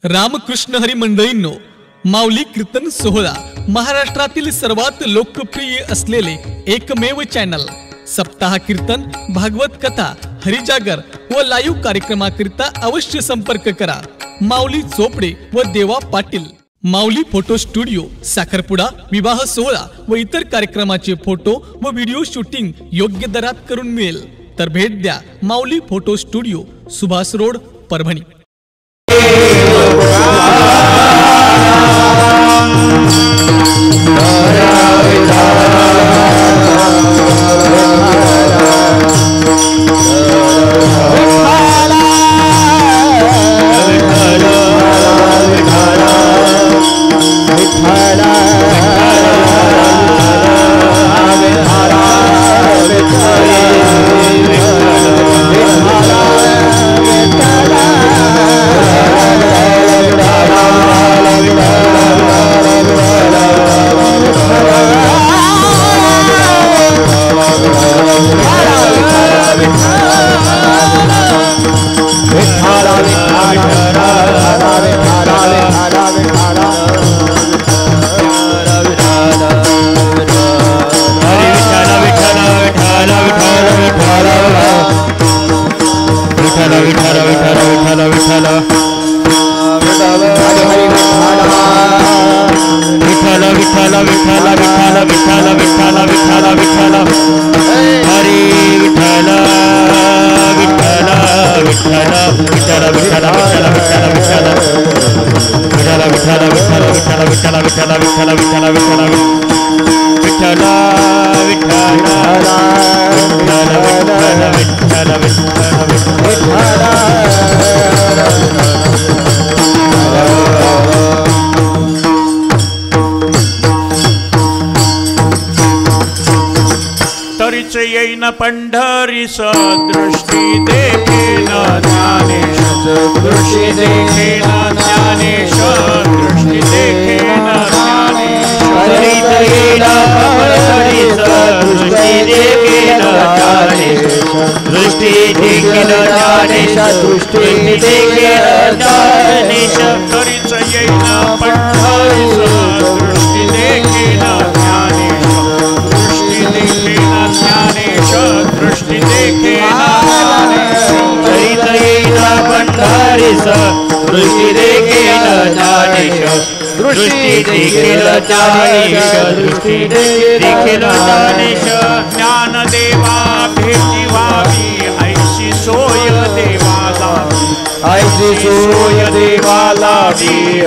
रामकृष्ण हरी मंडळींनो, माऊली कीर्तन सोहळा महाराष्ट्रातील सर्वात लोकप्रिय असलेले एकमेव चॅनल सप्ताह कीर्तन, भागवत कथा, हरिजागर व लाईव्ह कार्यक्रमाकरिता अवश्य संपर्क करा माऊली चोपडे व देवा पाटील। माऊली फोटो स्टुडिओ, साखरपुडा, विवाह सोहळा व इतर कार्यक्रमाचे फोटो व व्हिडिओ शूटिंग योग्य दरात करून मिळेल, तर भेट द्या Mauli photo studio, Subhash road, Parbhani. पंढरीस दृष्टी देखेन ज्ञानेश, दृष्टी देखेन ज्ञानेश, दृष्टी देखेन ज्ञानेश। हरित येन पंढरीस दृष्टी देखेन ज्ञानेश, दृष्टी देखेन ज्ञानेश, दृष्टी देखेन ज्ञानेश। हरित येन पंढरीस दृष्टी देखेन ज्ञानेश, दृष्टी देखेन ज्ञानेश, दृष्टी देखेन ज्ञानेश। हरित येन पंढरीस दृष्टी देखेन ज्ञानेश, दृष्टी देखेन ज्ञानेश, दृष्टी देखेन ज्ञानेश। ज्ञानदेवा भेटी व्हावी ऐशी सोय देवाला, ऐशी सोय देवाला,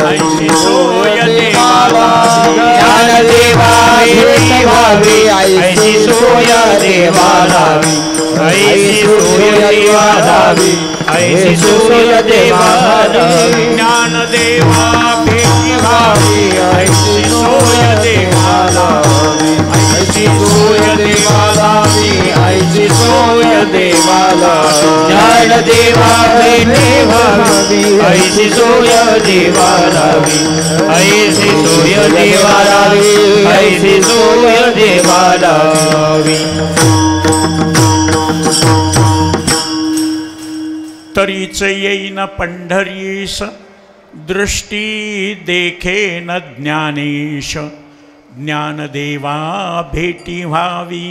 ऐशी सोय देवाला। ज्ञानदेवा भेटी व्हावी ऐशी सोय देवाला, ऐशी सोय देवाला, ऐशी सोय देवाला। ज्ञानदेवा भेटी व्हावी ऐशी सोय देवाला, ऐशी सोय देवाला, ऐशी सोय देवाला। ज्ञानदेवा भेटी व्हावी ऐशी सोय देवाला, ऐशी सोय देवाला, ऐशी सोय देवाला। तरीच येईन पंढरीस दृष्टी देखेन ज्ञानेश, ज्ञानदेवा भेटी व्हावी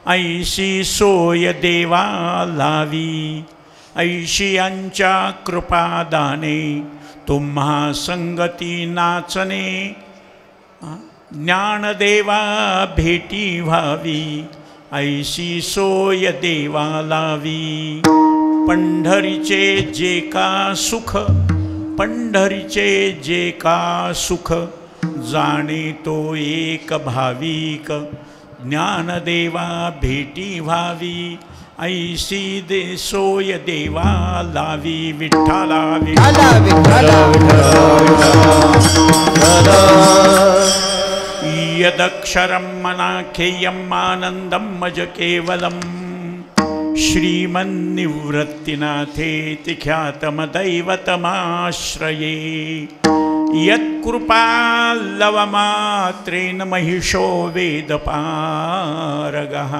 ऐशी सोय देवा लावी। ऐशियांच्या कृपादाने तुम्हा संगती नाचणे, ज्ञानदेवा भेटी व्हावी ऐशी सोय देवा लावी। पंढरीचे जे का सुख, पंढरीचे जे का सुख, जाणे तो एक भाविक, ज्ञानदेवा भेटी व्हावी ऐशी दे सोय देवा लावी। विठ्ठला विठ्ठला विठ्ठला यदक्षरं मनाख्येयं आनन्दं मज केवलम्, श्रीमन्निवृत्तिनाथेति ख्यातमदैवतमाश्रये। यत्कृपाल्लवमात्रेण महिषो वेदपारगः,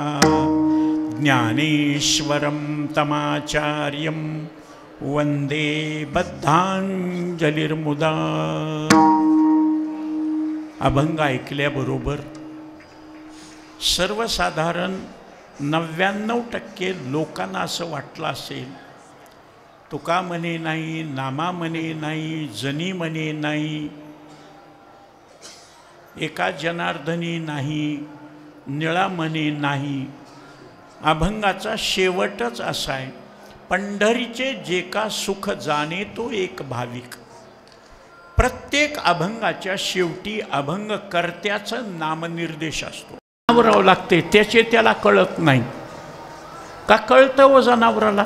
ज्ञानेश्वरं तमाचार्यं वंदे बद्धांजलिर्मुदा. अभंग ऐकल्याबरोबर सर्वसाधारण 99% लोकांना असं वाटलं असेल, तुका म्हणे नाही, नामा म्हणे नाही, जनी म्हणे नाही, एका जनार्दनी नाही, निळा म्हणे नाही. अभंगाचा शेवटच असा आहे, पंढरीचे जे का सुख जाणे तो एक भाविक. प्रत्येक अभंगाच्या शेवटी अभंगकर्त्याचं नामनिर्देश असतो. जनावराव लागते त्याचे त्याला कळत नाही का? कळतं व जनावराला.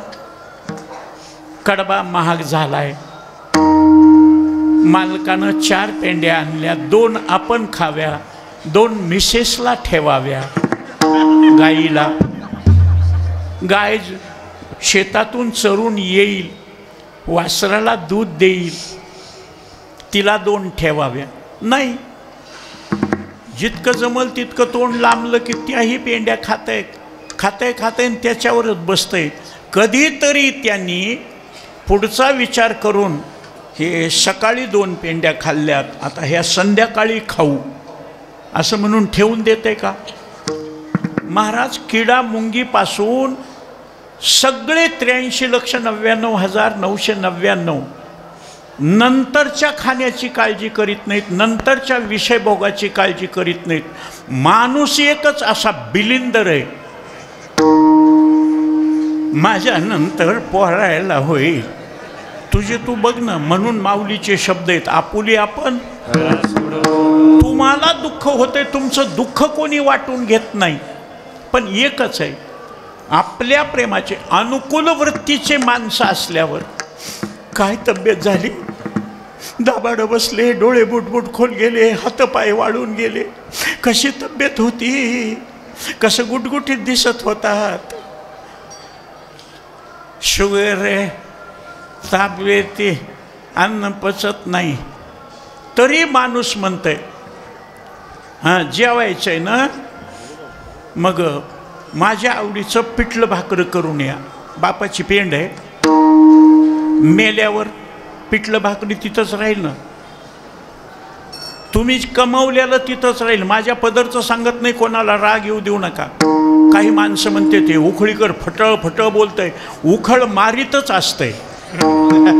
कडबा महाग झालाय, मालकानं 4 पेंड्या आणल्या, 2 आपण खाव्या, 2 मिसेसला ठेवाव्या. गाईला, गाय शेतातून चरून येईल, वासराला दूध देईल, तिला 2 ठेवाव्या. नाही, जितकं जमल तितकं तोंड लांबलं की त्याही पेंड्या खातंय आणि त्याच्यावरच बसतंय. कधीतरी त्यांनी पुढचा विचार करून हे सकाळी 2 पेंड्या खाल्ल्यात, आता ह्या संध्याकाळी खाऊ असं म्हणून ठेवून देते का? महाराज किडा मुंगीपासून सगळे 83,99,999 नंतरच्या खाण्याची काळजी करीत नाहीत, नंतरच्या विषयभोगाची काळजी करीत नाहीत. माणूस एकच असा बिलिंदर आहे, माझ्या नंतर पोहायला होईल, तुझे तू बघ ना. म्हणून माऊलीचे शब्द आहेत, आपुली आपण. तुम्हाला दुःख होते, तुमचं दुःख कोणी वाटून घेत नाही, पण एकच आहे, आपल्या प्रेमाचे अनुकूल वृत्तीचे माणसं असल्यावर काय तब्येत झाली, दाबाड बसले, डोळे बुटबुट खोल गेले, हातपाय वाळून गेले, कशी तब्येत होती, कसं गुटगुटीत दिसत होतात. शुगर आहे, ताप येते, अन्न पचत नाही, तरी माणूस म्हणतंय हां जेवायचं आहे ना, मग माझ्या आवडीचं पिठलं भाकरं करून या. बापाची पेंड आहे, मेल्यावर पिठलं भाकरी तिथंच राहील ना, तुम्ही कमवल्याला तिथंच राहील. माझ्या पदरचं सांगत नाही, कोणाला राग येऊ देऊ नका. काही माणसं म्हणते ते उखळीकर फटळ फटळ बोलतंय, उखळ मारीतच असतंय,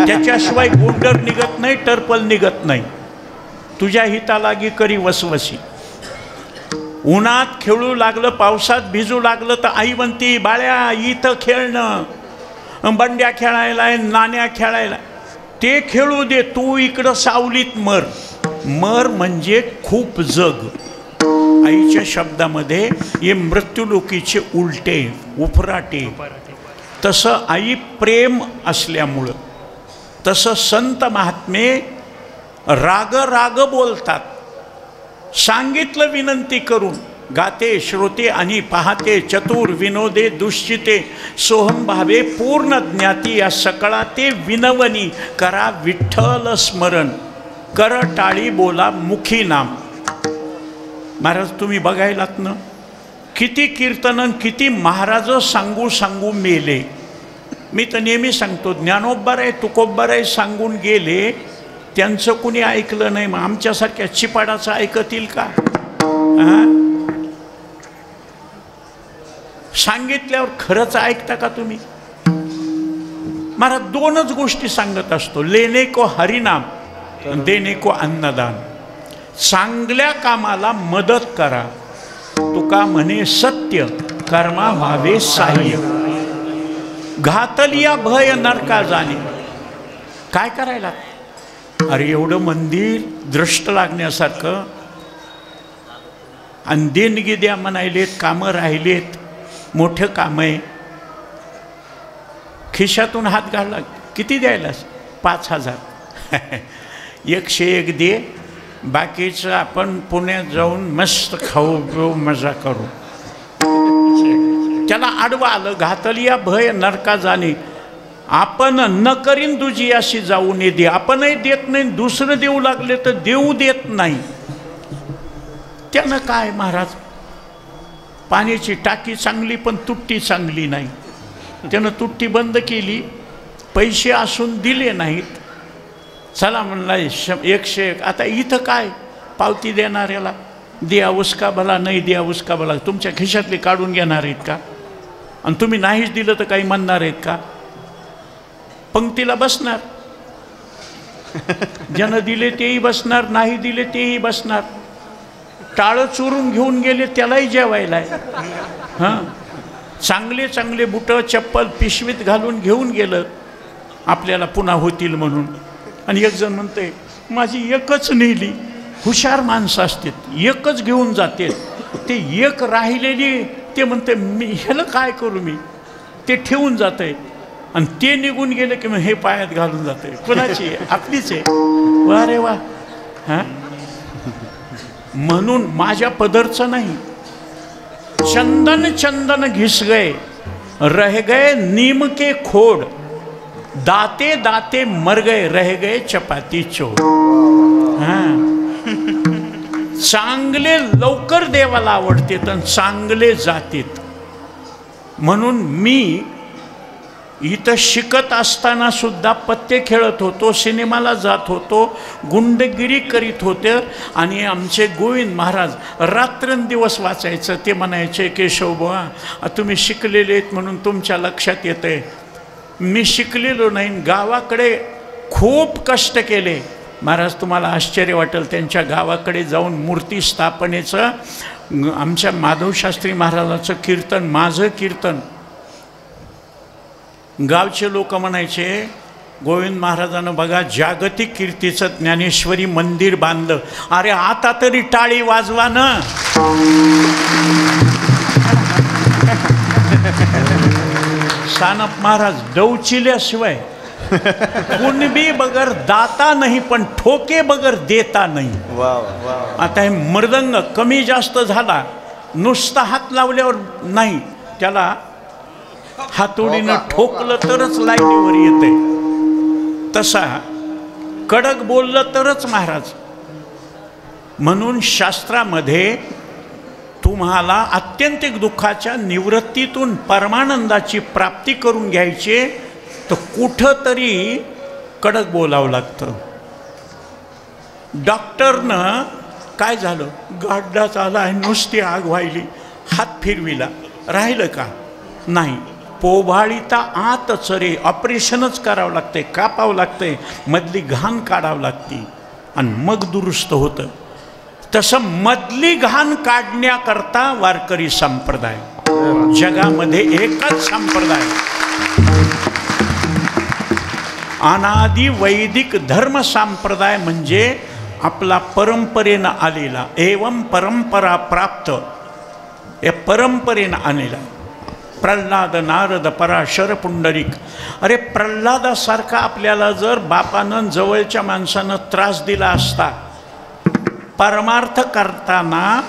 त्याच्याशिवाय गोंडर निघत नाही, टर्पल निघत नाही. तुझ्या हितालागी करी वसवसी. उन्हात खेळू लागलं, पावसात भिजू लागलं तर आई म्हणती, बाळ्या इथं खेळणं, बंड्या खेळायला, नाण्या खेळायला, ते खेळू दे, तू इकडं सावलीत मर. मर म्हणजे खूप जग. आईच्या शब्दामध्ये हे मृत्यूलोकीचे उलटे उफराटे. तसं आई प्रेम असल्यामुळं, तसं संत महात्मे राग राग बोलतात. सांगितलं विनंती करून, गाते श्रोते आणि पाहते, चतुर विनोदे दुश्चिते, सोहम भावे पूर्ण ज्ञाती, या सकळा ते विनवनी, करा विठ्ठल स्मरण, कर टाळी बोला मुखी नाम. महाराज तुम्ही बघायलात ना, किती कीर्तन, किती महाराज सांगू सांगू मेले. मी तर नेहमी सांगतो, ज्ञानोबा आहे, तुकोबा आहे सांगून गेले, त्यांचं कुणी ऐकलं नाही. मग आमच्यासारख्या चिपाडाचं ऐकतील का? सांगितल्यावर खरंच ऐकता का तुम्ही? महाराज 2च गोष्टी सांगत असतो, लेने को हरिनाम, देने को अन्नदान. चांगल्या कामाला मदत करा, तुका म्हणे सत्य कर्मा व्हावे सहाय्य. घातलिया भय नरका जाणे. काय करायला? अरे एवढं मंदिर दृष्ट लागण्यासारखं, आणि देणगी द्या म्हणायलेत, कामं राहिलेत, मोठं काम आहे. खिशातून हात घालला, किती द्यायलास? 5,000. 101 दे, बाकीचं आपण पुण्यात जाऊन मस्त खाऊ पिऊ मजा करू. त्याला आडवा आलं, घातलिया भय नरका जाणे. आपण न करीन तुझी अशी जाऊ नये दे. आपणही देत नाही, दुसरं देऊ लागले तर देऊ देत नाही. त्यानं काय महाराज, पाण्याची टाकी चांगली पण तुट्टी चांगली नाही. त्यानं तुट्टी बंद केली, पैसे असून दिले नाहीत. चला म्हणला 101. आता इथं काय पावती देणाऱ्याला द्या उसका भला, नाही द्या उसका भला. तुमच्या खिशातले काढून घेणार आहेत का? आणि तुम्ही नाहीच दिलं तर काही म्हणणार आहेत का? पंक्तीला बसणार. ज्यानं दिले तेही बसणार, नाही दिले तेही बसणार. टाळं चोरून घेऊन गेले त्यालाही जेवायला आहे. हां, चांगले चांगले बुटं चप्पल पिशवीत घालून घेऊन गेलं आपल्याला पुन्हा होतील म्हणून. आणि एक जण म्हणते माझी एकच नेली. हुशार माणसं असतात, एकच घेऊन जाते. ते एक राहिलेली ते म्हणते मी ह्याला काय करू, मी ते ठेवून जाते. आणि ते निघून गेले की मग हे पायात घालून जाते. कोणाची आहे? आपलीच आहे. वा रे वा. हां, म्हणून माझ्या पदरचं नाही. चंदन चंदन घिस गए रह गए नीम के खोड, दाते दाते मर गए रह गए चपाती चोर. हां, चांगले लवकर देवाला आवडते तर चांगले जातात. म्हणून मी इथं शिकत असताना सुद्धा पत्ते खेळत होतो, सिनेमाला जात होतो, गुंडगिरी करीत होते. आणि आमचे गोविंद महाराज रात्रंदिवस वाचायचं. ते म्हणायचे केशवबुवा तुम्ही शिकलेले आहेत म्हणून तुमच्या लक्षात येतंय. मी शिकलेलो नाही, गावाकडे खूप कष्ट केले. महाराज तुम्हाला आश्चर्य वाटेल, त्यांच्या गावाकडे जाऊन मूर्ती स्थापनेचं आमच्या माधवशास्त्री महाराजाचं कीर्तन, माझं कीर्तन, गावचे लोक म्हणायचे गोविंद महाराजानं बघा जागतिक कीर्तीचं ज्ञानेश्वरी मंदिर बांधलं. अरे आता तरी टाळी वाजवा ना. सानप महाराज डवचिल्याशिवाय कुणबी बगर दाता नाही पण ठोके बगर देता नाही. आता हे मृदंग कमी जास्त झाला, नुसता हात लावल्यावर नाही, त्याला हातोडीनं ठोकलं तरच लाईनीवर येते. तसा कडक बोललं तरच महाराज. म्हणून शास्त्रामध्ये तुम्हाला आत्यंतिक दुःखाच्या निवृत्तीतून परमानंदाची प्राप्ती करून घ्यायची तर कुठं तरी कडक बोलावं लागतं. डॉक्टरनं काय झालं, गड्डाच आला आहे, नुसती आग व्हायली, हात फिरविला, राहिलं का? नाही. पोभाळीता आत चरे, ऑपरेशनच करावं लागते, कापावं लागते, मधली घाण काढावं लागते आणि मग दुरुस्त होतं. तसं मधली घाण काढण्याकरता वारकरी संप्रदाय, जगामध्ये एकच संप्रदाय, अनादि वैदिक धर्म संप्रदाय म्हणजे आपला परंपरेनं आलेला, एवं परंपरा प्राप्त, या परंपरेनं आलेला. प्रल्हाद, नारद, पराशर, पुंडलिक. अरे प्रल्हादासारखा आपल्याला जर बापानं जवळच्या माणसानं त्रास दिला असता, परमार्थ करताना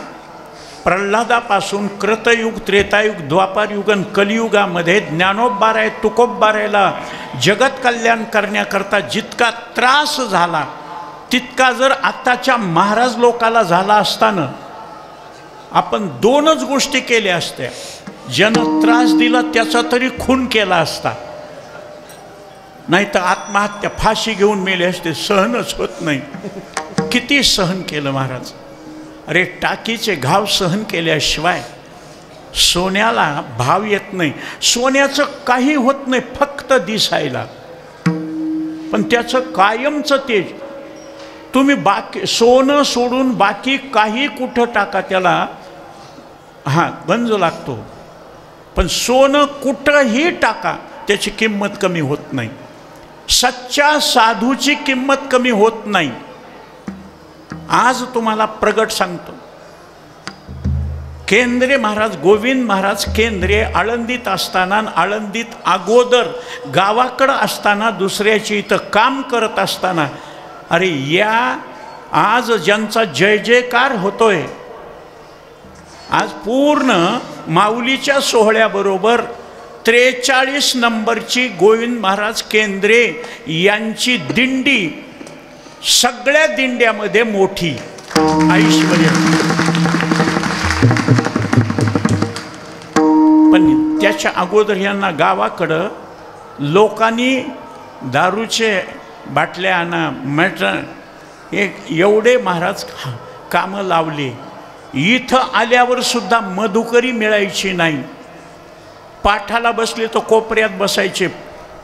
प्रल्हादापासून कृतयुग, त्रेतायुग, द्वापारयुग आणि कलियुगामध्ये ज्ञानोबबाराय तुकोबबारायला जगत कल्याण करण्याकरता जितका त्रास झाला तितका जर आत्ताच्या महाराज लोकाला झाला असताना आपण दोनच गोष्टी केल्या असत्या. ज्यानं त्रास दिला त्याचा तरी खून केला असता, नाही तर आत्महत्या, फाशी घेऊन मेले असते. सहनच होत नाही. किती सहन केलं महाराज. अरे टाकीचे घाव सहन केल्याशिवाय सोन्याला भाव येत नाही. सोन्याचं काही होत नाही फक्त दिसायला, पण त्याचं कायमचं तेज. तुम्ही बाकी सोनं सोडून बाकी काही कुठं टाका, त्याला हां गंज लागतो, पण सोनं कुठंही टाका त्याची किंमत कमी होत नाही. सच्चा साधूची किंमत कमी होत नाही. आज तुम्हाला प्रगट सांगतो, केंद्रे महाराज, गोविंद महाराज केंद्रे आळंदीत असताना, आळंदीत अगोदर गावाकडं असताना, दुसऱ्याची इथं काम करत असताना, अरे या आज ज्यांचा जय जयकार होतोय, आज पूर्ण माऊलीच्या सोहळ्याबरोबर 43 नंबरची गोविंद महाराज केंद्रे यांची दिंडी सगळ्या दिंड्यामध्ये मोठी आयुष्यमध्ये. पण त्याच्या अगोदर यांना गावाकडं लोकांनी दारूचे बाटल्या आणा, मटण, एक एवढे महाराज कामं लावली. इथं आल्यावर सुद्धा मधुकरी मिळायची नाही. पाठाला बसले तर कोपऱ्यात बसायचे.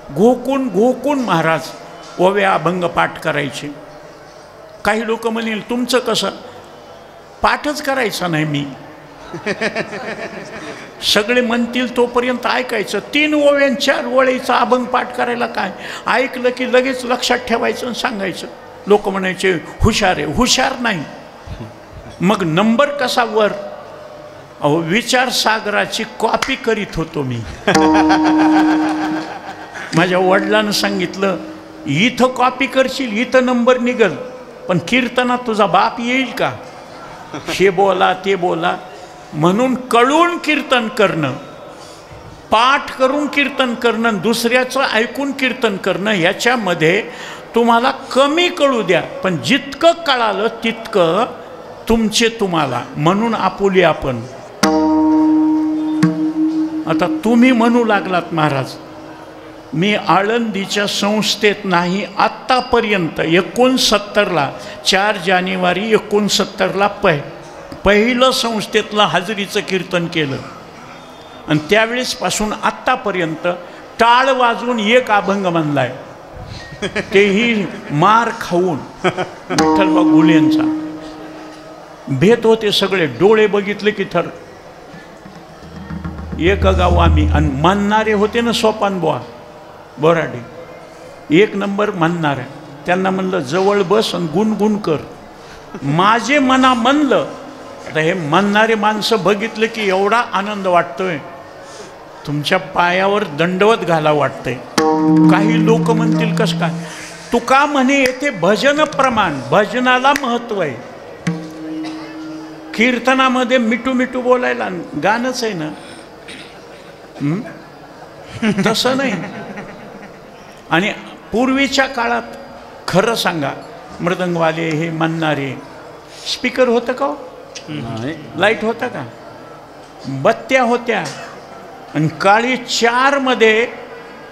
घोकून घोकून महाराज ओव्या अभंग पाठ करायचे. काही लोक म्हणेल तुमचं कसं, पाठच करायचा नाही मी. सगळे म्हणतील तोपर्यंत ऐकायचं. 3 ओव्यां 4 ओळीचा अभंग पाठ करायला काय, ऐकलं की लगेच लक्षात ठेवायचं आणि सांगायचं. लोक म्हणायचे हुशार आहे. हुशार नाही, मग नंबर कसा वर. अहो विचार सागराची कॉपी करीत होतो मी. माझ्या वडिलांना सांगितलं इथं कॉपी करशील इथं नंबर निघल, पण कीर्तनात तुझा बाप येईल का. हे बोला ते बोला. म्हणून कळून कीर्तन करणं, पाठ करून कीर्तन करणं, दुसऱ्याचं ऐकून कीर्तन करणं, याच्यामध्ये तुम्हाला कमी कळू द्या, पण जितकं कळालं तितकं तुमचे तुम्हाला. म्हणून आपुली आपण. आता तुम्ही म्हणू लागलात महाराज मी आळंदीच्या संस्थेत नाही आत्तापर्यंत. 69ला 4 जानेवारी 69ला पहिलं संस्थेतलं हाजरीचं कीर्तन केलं, आणि त्यावेळेसपासून आत्तापर्यंत टाळ वाजवून एक अभंग म्हणलाय, तेही मार खाऊन. विठ्ठलबा गुलेंचा भेद होते सगळे. डोळे बघितले की थर. एक गाव आम्ही, आणि म्हणणारे होते ना सोपान बुवा बोराडे, 1 नंबर म्हणणारे. त्यांना म्हणलं जवळ बस आणि गुणगुण कर. माझे मना म्हणलं. आता हे म्हणणारे माणसं बघितले की एवढा आनंद वाटतोय, तुमच्या पायावर दंडवत घाला वाटतंय. काही लोक म्हणतील कसं काय, तुका म्हणे येथे भजन प्रमाण, भजनाला महत्व आहे. कीर्तनामध्ये मिठू मिठू बोलायला गाणंच आहे ना, तसं नाही. आणि पूर्वीच्या काळात खरं सांगा, मृदंगवाले हे म्हणणारे, स्पीकर होतं का, लाईट होता का, बत्त्या होत्या, आणि काळी 4 मध्ये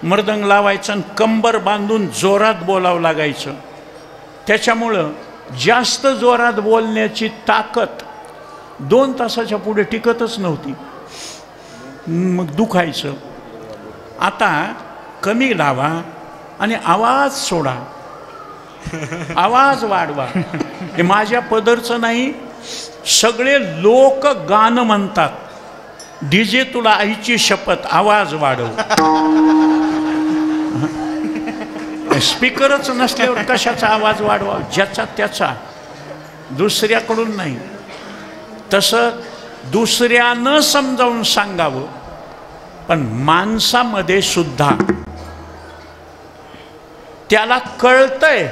मृदंग लावायचं आणि कंबर बांधून जोरात बोलावं लागायचं. त्याच्यामुळं जास्त जोरात बोलण्याची ताकद 2 तासाच्या पुढे टिकतच नव्हती, मग दुखायचं. आता कमी लावा आणि आवाज सोडा, आवाज वाढवा. हे माझ्या पदरचं नाही, सगळे लोक गाणं म्हणतात. डीजे तुला आईची शपथ, आवाज वाढव. स्पीकरच नसल्यावर कशाचा आवाज वाढवा, ज्याचा त्याचा, दुसऱ्याकडून नाही. तसं दुसऱ्यानं समजावून सांगावं, पण माणसामध्ये सुद्धा त्याला कळतंय,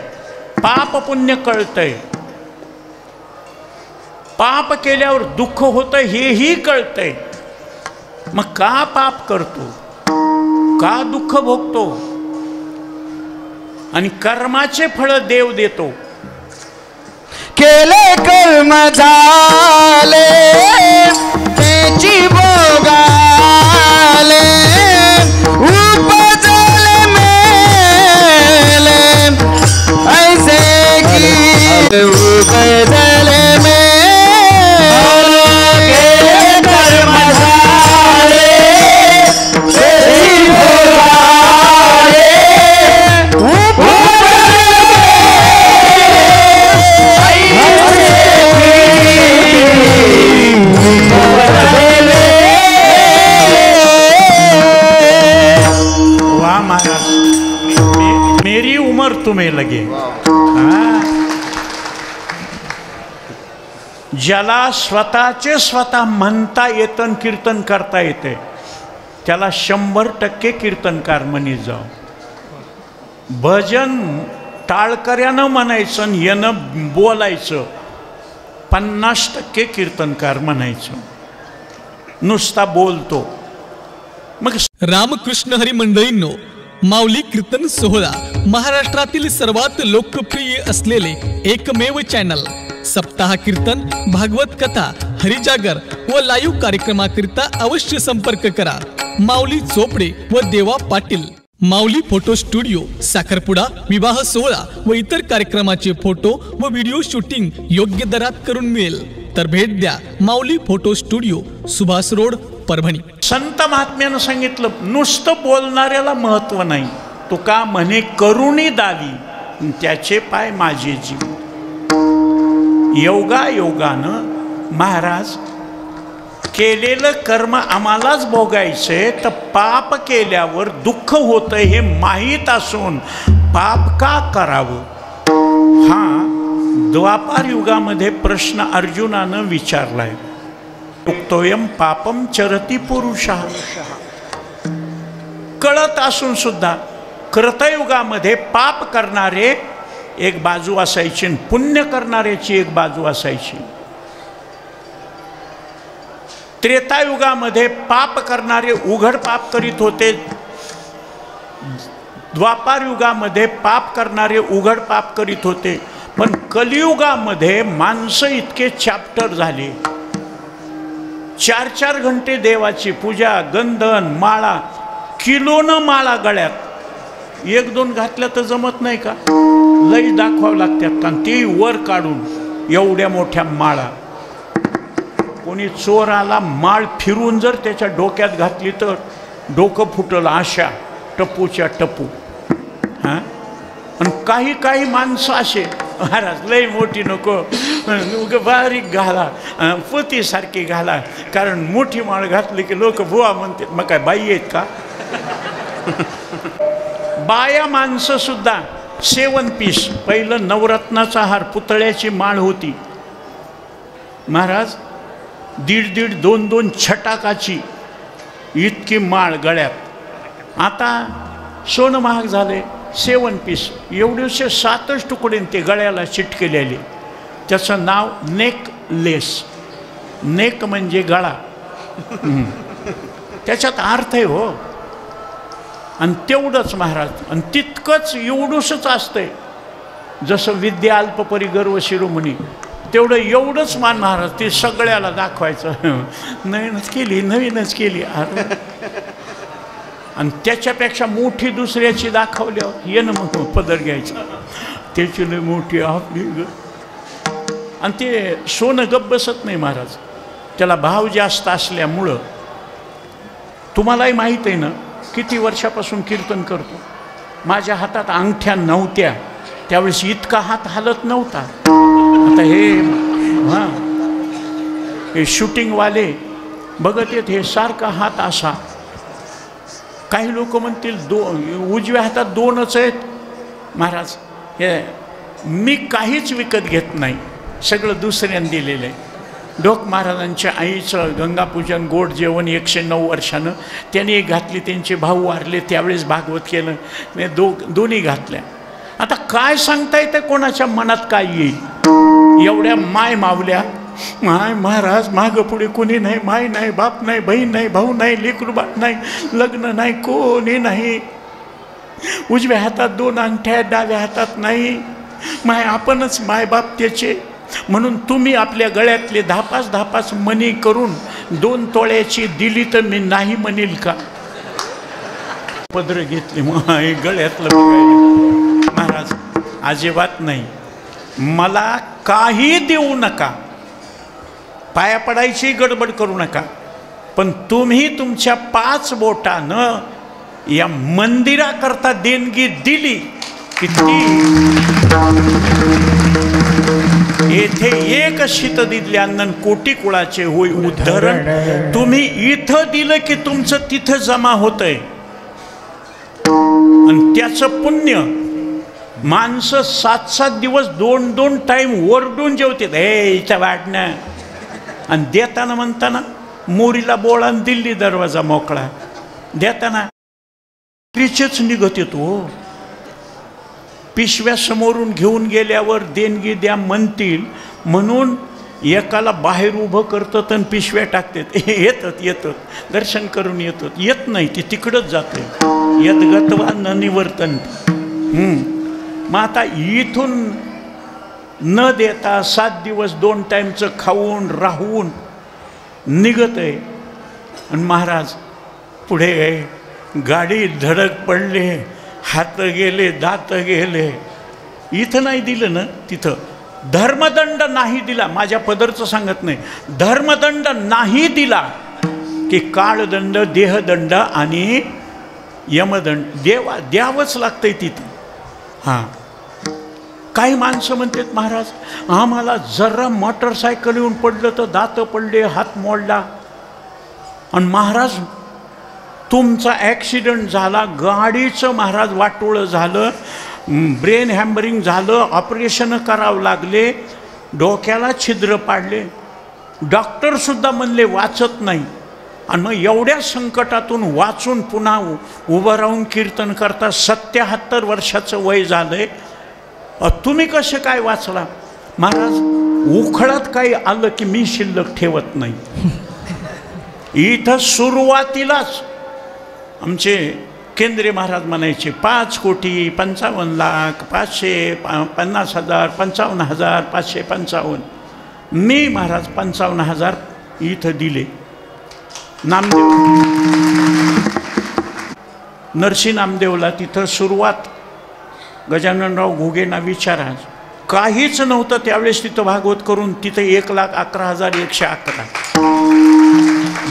पाप पुण्य कळतंय. पाप केल्यावर दुःख होतं हेही कळतंय, मग का पाप करतो, का दुःख भोगतो. आणि कर्माचे फळ देव देतो. केले कर्म झाले त्याची भोगाले, उपजले मेले ऐसे की उपजले मेले. केले कर्म झाले त्याची भोगाले, वाह महाराज, मेरी उम्र तुम्हें लगे. ज्याला स्वतःचे स्वतः म्हणता येतं, कीर्तन करता येते, त्याला 100% कीर्तनकार म्हणी जाऊ. भजन टाळकऱ्यानं म्हणायचं आणि यानं बोलायचं, 50% कीर्तनकार म्हणायचं. नुसता बोलतो. मग रामकृष्ण हरी मंडळींनो, माऊली कीर्तन सोहळा महाराष्ट्रातील सर्वात लोकप्रिय असलेले एकमेव चॅनल. सप्ताह कीर्तन, भागवत कथा, हरिजागर व लाईव्ह कार्यक्रमाकरिता अवश्य संपर्क करा. माऊली चोपडे व देवा पाटील. माऊली फोटो स्टुडिओ साखरपुडा विवाह सोहळा व इतर कार्यक्रमाचे फोटो व व्हिडिओ शूटिंग योग्य दरात करून मिळेल तर भेट द्या Mauli photo studio, Subhash road, Parbhani. संत महात्म्यानं सांगितलं नुसतं बोलणाऱ्याला महत्व नाही, तो का म्हणे करुणी दावी त्याचे पाय माझे जीव. योगानं महाराज केलेलं कर्म आम्हालाच भोगायचंय, तर पाप केल्यावर दुःख होतं हे माहीत असून पाप का करावं. हा द्वापार युगामध्ये प्रश्न अर्जुनानं विचारलाय. उक्तोयम पापम चरती पुरुषा. कळत असून सुद्धा कृतयुगामध्ये पाप करणारे एक बाजू असायची, पुण्य करणाऱ्याची एक बाजू असायची. त्रेतायुगामध्ये पाप करणारे उघड पाप करीत होते, द्वापार युगामध्ये पाप करणारे उघड पाप करीत होते. पण कलियुगामध्ये माणसं इतके चॅप्टर झाले, 4-4 घंटे देवाची पूजा, गंधन, माळा, किलोनं माळा गळ्यात. 1-2 घातल्या तर जमत नाही का, लई दाखवावं लागतात. आणि ती वर काढून एवढ्या मोठ्या माळा. कोणी चोर आला, माळ फिरून जर त्याच्या डोक्यात घातली तर डोकं फुटलं, अशा टपूच्या टपू. हां, आणि काही माणसं असे, महाराज लई मोठी नको, बारीक घाला, पोतीसारखी घाला, कारण मोठी माळ घातली की लोक बुवा म्हणतात. मग काय बाई आहेत का? बाया माणसं सुद्धा 7 पीस. पहिलं नवरत्नाचा हार, पुतळ्याची माळ होती महाराज, 1.5 2 छटाकाची इतकी माळ गळ्यात. आता सोनं महाग झाले, 7 पीस एवढेसे 7च तुकडे ते गळ्याला चिटकेलेले. त्याचं नाव नेकलेस. नेक म्हणजे गळा, त्याच्यात अर्थ आहे हो. आणि तेवढंच महाराज, आणि तितकंच एवढंच असतंय. जसं विद्या अल्पपरी गर्व शिरोमणी, तेवढं एवढंच मान महाराज ते सगळ्याला दाखवायचं. नवीनच केली अरे, आणि त्याच्यापेक्षा मोठी दुसऱ्याची दाखवल्यावर ये ना मग पदर घ्यायचं, त्याची लई मोठी आपली. आणि ते सोनं गप बसत नाही महाराज, त्याला भाव जास्त असल्यामुळं. तुम्हालाही माहीत आहे ना, किती वर्षापासून कीर्तन करतो. माझ्या हातात अंगठ्या नव्हत्या त्यावेळेस, इतका हात हालत नव्हता. आता हे शूटिंगवाले बघत येत, हे सारखा हात असा. काही लोक म्हणतील उजव्या हातात 2च आहेत. महाराज हे मी काहीच विकत घेत नाही, सगळं दुसऱ्यानं दिलेलं आहे. डोक महाराजांच्या आईचं गंगापूजन, गोड जेवण 109 वर्षानं त्यांनी एक घातली. त्यांचे भाऊ वारले त्यावेळेस भागवत केलं, मी दोन्ही घातल्या. आता काय सांगता येतं कोणाच्या मनात काय येईल. एवढ्या माय मावल्या, माय महाराज मागं पुढे कोणी नाही, माय नाही, बाप नाही, बहीण नाही, भाऊ नाही, लेकरूबाळ नाही, लग्न नाही, कोणी नाही. उजव्या हातात 2 अंगठ्या, डाव्या हातात नाही. माय आपणच माय बाप त्याचे. म्हणून तुम्ही आपल्या गळ्यातले 10-5 मणी करून 2 तोळ्याची दिली तर मी नाही म्हणेल का? पदर घेतले मग गळ्यातलं बघायला. महाराज अजिबात नाही, मला काही देऊ नका, पाया पडायची गडबड करू नका. पण तुम्ही तुमच्या 5 बोटानं या मंदिराकरता देणगी दिली किती. येथे एक शीत दिल्यानंतर कोटी कुळाचे होई उद्धरण. तुम्ही इथं दिलं की तुमचं तिथं जमा होतंय, आणि त्याचं पुण्य. माणसं 7-7 दिवस 2-2 टाईम ओरडून जेवते, हे इथं वाढणं. आणि देताना म्हणताना मोरीला बोळा, दिल्ली दरवाजा मोकळा. देताना त्रिचेच निघत येतो. पिशव्या समोरून घेऊन गेल्यावर देणगी द्या म्हणतील म्हणून एकाला बाहेर उभं करतात आणि पिशव्या टाकतात. येतात दर्शन करून येतात. येत नाही, ती तिकडंच जाते. यद्गत्वा न निवर्तन. मग आता इथून न देता 7 दिवस 2 टाईमचं खाऊन राहून निघत आहे. आणि महाराज पुढे गाडी धडक पडले, हात गेले, दात गेले. इथं नाही दिलं ना, तिथं धर्मदंड नाही दिला. माझ्या पदरचं सांगत नाही, धर्मदंड नाही दिला की काळदंड, देहदंड आणि यमदंड द्यावंच लागतंय तिथं. हां, काही माणसं म्हणतात महाराज आम्हाला जरा मोटरसायकल येऊन पडलं तर दात पडले, हात मोडला. आणि महाराज तुमचा ॲक्सिडेंट झाला, गाडीचं महाराज वाटोळं झालं, ब्रेन हॅमरिंग झालं, ऑपरेशन करावं लागले, डोक्याला छिद्र पाडले, डॉक्टरसुद्धा म्हणले वाचत नाही. आणि मग एवढ्या संकटातून वाचून पुन्हा उभं राहून कीर्तन करता. 77 वर्षाचं वय झालंय, तुम्ही कसे काय वाचला? महाराज उखळत काही आलं की मी शिल्लक ठेवत नाही. इथं सुरुवातीलाच आमचे केंद्रीय महाराज म्हणायचे 5,55,00,000, 550,000, 55,000, 555. मी महाराज 55,000 इथं दिले. नामदेव नरसी नामदेवला तिथं सुरुवात गजाननराव घुगेंना विचारा, काहीच नव्हतं त्यावेळेस तिथं भागवत करून तिथं 1,11,111.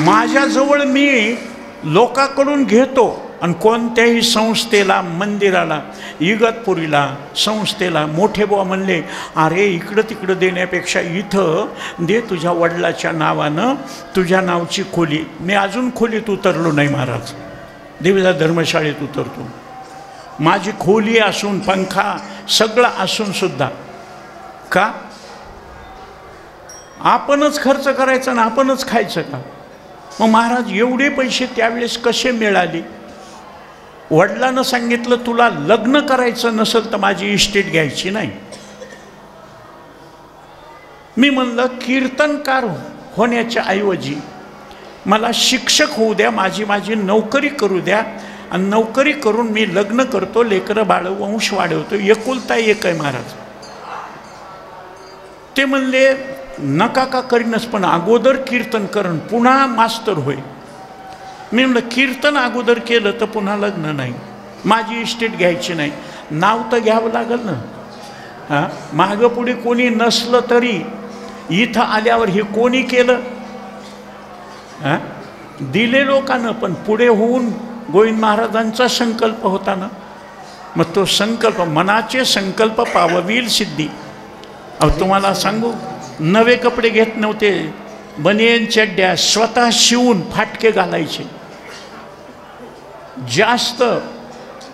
माझ्याजवळ मी लोकांकडून घेतो आणि कोणत्याही संस्थेला, मंदिराला, इगतपुरीला, संस्थेला मोठे बुवा म्हणले अरे इकडं तिकडं देण्यापेक्षा इथं दे तुझ्या वडिलाच्या नावानं, तुझ्या नावची खोली. मी अजून खोलीत उतरलो नाही महाराज, देवीदास धर्मशाळेत उतरतो. माझी खोली असून, पंखा सगळं असून सुद्धा का आपणच खर्च करायचा ना आपणच खायचं का? मग महाराज एवढे पैसे त्यावेळेस कसे मिळाले? वडिलांना सांगितलं तुला लग्न करायचं नसेल तर माझी इस्टेट घ्यायची नाही. मी म्हणलं कीर्तनकार होण्याच्या ऐवजी मला शिक्षक होऊ द्या, माझी नोकरी करू द्या, आणि नोकरी करून मी लग्न करतो, लेकरं बाळ वंश वाढवतो. एकुलता एक आहे महाराज. ते म्हणले नका का करीनच, पण अगोदर कीर्तन करण, पुन्हा मास्तर होय. मी म्हणलं कीर्तन अगोदर केलं तर पुन्हा लग्न नाही, माझी इस्टेट घ्यायची नाही. नाव तर घ्यावं लागेल ना. हां, मागं पुढे कोणी नसलं तरी इथं आल्यावर हे कोणी केलं? हां, दिले लोकांना, पण पुढे होऊन गोविंद महाराजांचा संकल्प होता ना. मग तो संकल्प, मनाचे संकल्प पाववील सिद्धी. अहो तुम्हाला सांगू, नवे कपडे घेत नव्हते, बनियन चड्ड्या स्वतः शिवून फाटके घालायचे. जास्त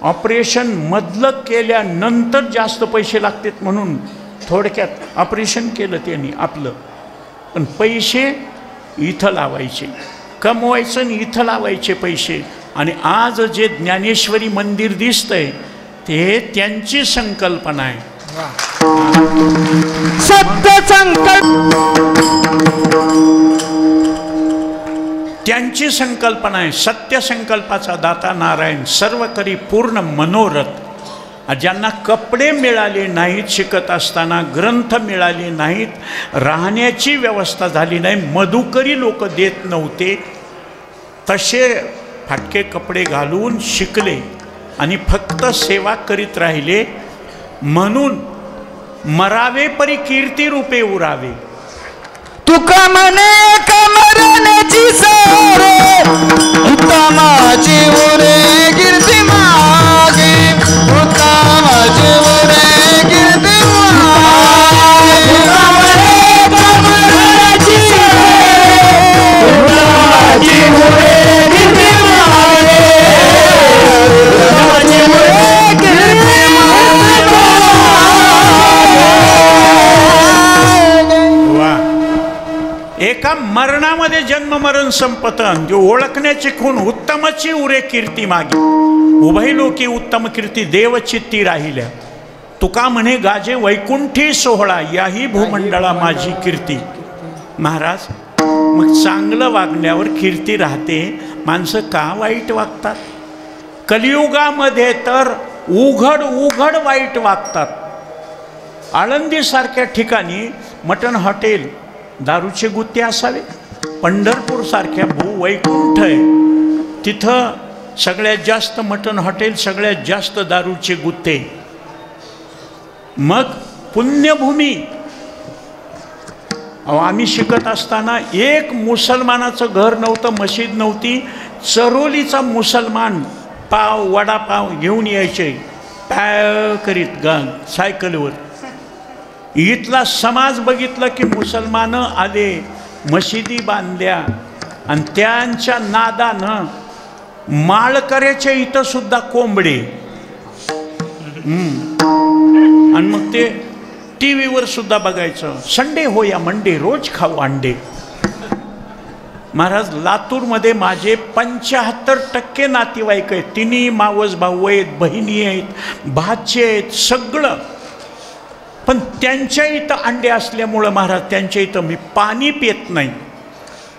ऑपरेशन मधलं केल्यानंतर जास्त पैसे लागतात म्हणून थोडक्यात ऑपरेशन केलं त्यांनी आपलं, पण पैसे इथं लावायचे, कमवायचं आणि इथं लावायचे पैसे. आणि आज जे ज्ञानेश्वरी मंदिर दिसतंय ते त्यांची संकल्पना आहे. सत्य संकल्प, त्यांची संकल्पना आहे. सत्य संकल्पाचा दाता नारायण, सर्व करी पूर्ण मनोरथ. ज्यांना कपडे मिळाले नाहीत, शिकत असताना ग्रंथ मिळाले नाहीत, राहण्याची व्यवस्था झाली नाही, मधुकरी लोक देत नव्हते, तसे फाटके कपडे घालून शिकले आणि फक्त सेवा करीत राहिले. म्हणून मरावे परी कीर्ती रूपे उरावे. तुका म्हणे कमरण्याची सारे, उत्तमाची उरे कीर्ती मागे, उत्तमाची उरे कीर्ती मागे. तुका म्हणे कमरण्याची सारे, उत्तमाची उरे कीर्ती मागे, उत्तमाची उरे कीर्ती मागे. एका मरणामध्ये जन्म मरण संपतन, जो ओळखण्याची खूण उत्तमाची उरे कीर्ती मागे. उभय लोकी उत्तम कीर्ती देवचित्ती राहिल्या. तुका म्हणे गाजे वैकुंठी सोहळा, याही भूमंडळा माझी कीर्ती. महाराज मग चांगलं वागण्यावर कीर्ती राहते, माणसं का वाईट वागतात? कलियुगामध्ये तर उघड उघड वाईट वागतात. आळंदीसारख्या ठिकाणी मटण हॉटेल, दारूचे गुत्ते असावे. पंढरपूरसारख्या भूवैकुंठ आहे, तिथं सगळ्यात जास्त मटण हॉटेल, सगळ्यात जास्त दारूचे गुत्ते. मग पुण्यभूमी. आम्ही शिकत असताना एक मुसलमानाचं घर नव्हतं, मशीद नव्हती. चरोलीचा मुसलमान पाव वडापाव घेऊन यायचे पॅ करीत सायकलवर. इथला समाज बघितला की मुसलमानं आले, मशिदी बांधल्या आणि त्यांच्या नादानं माळकऱ्याच्या इथं सुद्धा कोंबडे. आणि मग ते टी व्हीवर सुद्धा बघायचं, संडे हो या मंडे रोज खाऊ अंडे. महाराज लातूरमध्ये माझे 75% नातेवाईक आहेत. तिन्ही मावस भाऊ आहेत, बहिणी आहेत, भाचे आहेत, सगळं. पण त्यांच्या इथं अंडे असल्यामुळं महाराज त्यांच्या इथं मी पाणी पित नाही.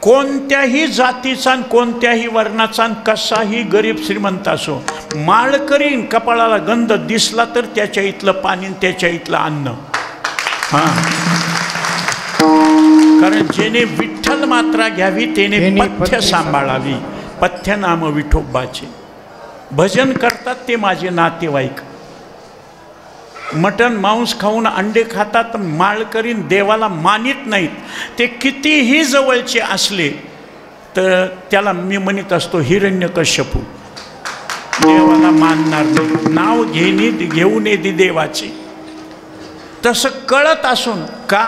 कोणत्याही जातीचा कोणत्याही वर्णाचा कसाही गरीब श्रीमंत असो, माळकरीन कपाळाला गंध दिसला तर त्याच्या इथलं पाणी, त्याच्या इथलं अन्न. हां, कारण जेने विठ्ठल मात्रा घ्यावी तेने पथ्य सांभाळावी. पथ्य नाम विठोबाचे. भजन करतात ते माझे नातेवाईक. मटण मांस खाऊन अंडे खातात, माळकरीन देवाला मानित नाहीत. ते कितीही जवळचे असले तर त्याला मी म्हणत असतो हिरण्यकश्यपू. देवाला मानणार नाही, नाव घेऊ नये देवाचे. तसं कळत असून का,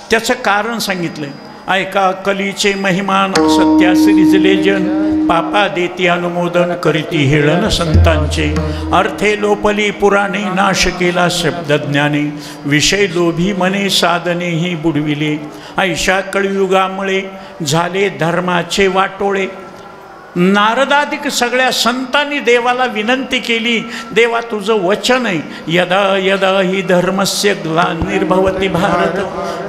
त्याचं कारण सांगितलंय. ऐका कलीचे महिमान सत्यास रिजले जन, पापा देती अनुमोदन करीती हेळन संतांचे. अर्थे लोपली पुराणे नाश केला शब्दज्ञाने, विषय लोभी मने साधनेही बुडविले. ऐशा कळयुगामुळे झाले धर्माचे वाटोळे. नारदादिक सगळ्या संतांनी देवाला विनंती केली, देवा तुझं वचन आहे, यदा यदा ही धर्मस्य ग्लानिर्भवति भारत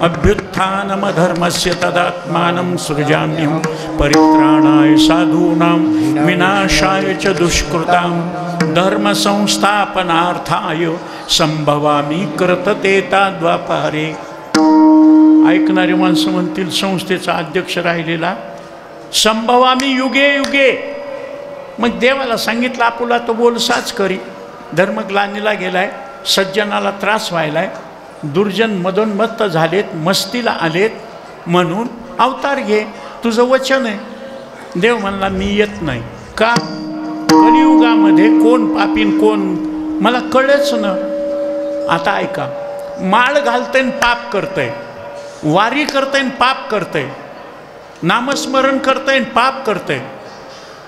अभ्युत्थानम धर्मस्य तदात्मानं सृजाम्यहं परित्राणाय साधूनां विनाशाय च दुष्कृतां धर्म संस्थापनार्थाय संभवामी करतते ताद्वापारे. ऐकणारे माणसं म्हणतील संस्थेचा अध्यक्ष राहिलेला संभवामी युगे युगे. मग देवाला सांगितलं आपुला तो बोलसाच करी. धर्मग्लानीला गेलाय, सज्जनाला त्रास व्हायलाय, दुर्जन मदोन्मत्त झालेत, मस्तीला आलेत, म्हणून अवतार घे, तुझं वचन आहे. देव म्हणला मी येत नाही. का? कलियुगामध्ये कोण पापीन कोण मला कळेच ना. आता ऐका, माळ घालतंय पाप करतंय, वारी करतंय पाप करतंय, नामस्मरण करतंय पाप करतंय.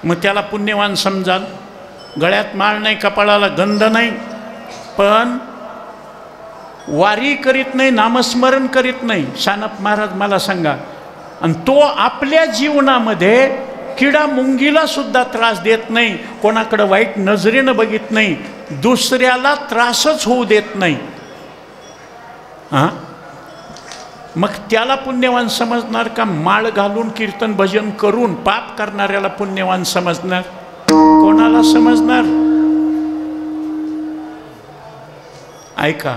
मग त्याला पुण्यवान समजाल. गळ्यात माळ नाही, कपाळाला गंध नाही, पण वारी करीत नाही, नामस्मरण करीत नाही. सानप महाराज मला सांगा, आणि तो आपल्या जीवनामध्ये किडा मुंगीला सुद्धा त्रास देत नाही, कोणाकडे वाईट नजरेनं बघित नाही, दुसऱ्याला त्रासच होऊ देत नाही. हां, मग त्याला पुण्यवान समजणार का माळ घालून कीर्तन भजन करून पाप करणाऱ्याला पुण्यवान समजणार? कोणाला समजणार? ऐका,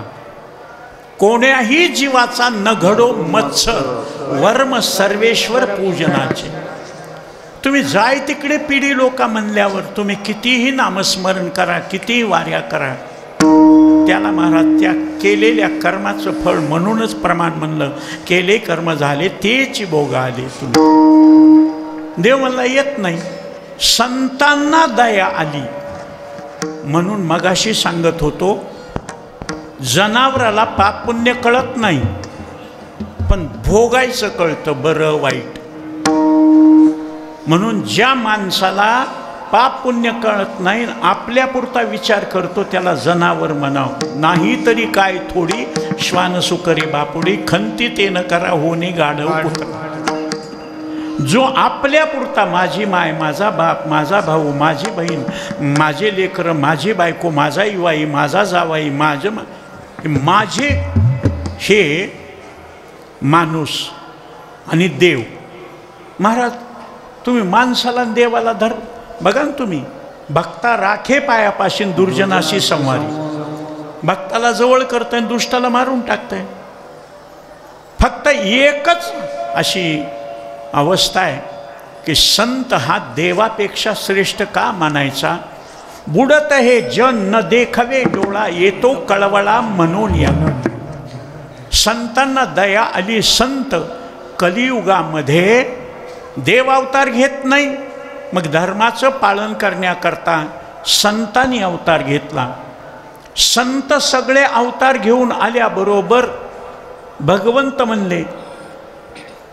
कोण्याही जीवाचा न घडो मत्सर वर्म सर्वेश्वर पूजनाचे. तुम्ही जाय तिकडे पिढी लोका म्हणल्यावर तुम्ही कितीही नामस्मरण करा, कितीही वाऱ्या करा, त्याला महाराज त्या केलेल्या कर्माचं फळ म्हणूनच प्रमाण म्हणलं, केले कर्म झाले तेची भोग आले. तुम्ही देव म्हणला येत नाही. संतांना दया आली म्हणून मगाशी सांगत होतो, जनावराला पाप पुण्य कळत नाही, पण भोगायचं कळतं बरं वाईट. म्हणून ज्या माणसाला पाप पुण्य कळत नाही, आपल्यापुरता विचार करतो, त्याला जनावर म्हणाव. नाही तरी काय थोडी श्वान सुकरी बापुडी, खंती ते न करा होणे गाढव पुत्र. जो आपल्यापुरता माझी माय, माझा बाप, माझा भाऊ, माझी बहीण, माझे लेकरं, माझी बायको, माझा युवाई, माझा जावाई, माझे हे माणूस आणि देव. महाराज तुम्ही माणसाला देवाला धर. बघा ना तुम्ही, भक्ता राखे पायापासून दुर्जनाशी संवारी. भक्ताला जवळ करताय, दुष्टाला मारून टाकताय. फक्त एकच अशी अवस्था आहे की संत हा देवापेक्षा श्रेष्ठ का मानायचा? बुडत हे जन न देखावे डोळा, येतो कळवळा म्हणून या. संतांना दया आली. संत कलियुगामध्ये देव अवतार घेत नाही, मग धर्माचं पालन करण्याकरता संतांनी अवतार घेतला. संत सगळे अवतार घेऊन आल्याबरोबर भगवंत म्हणले,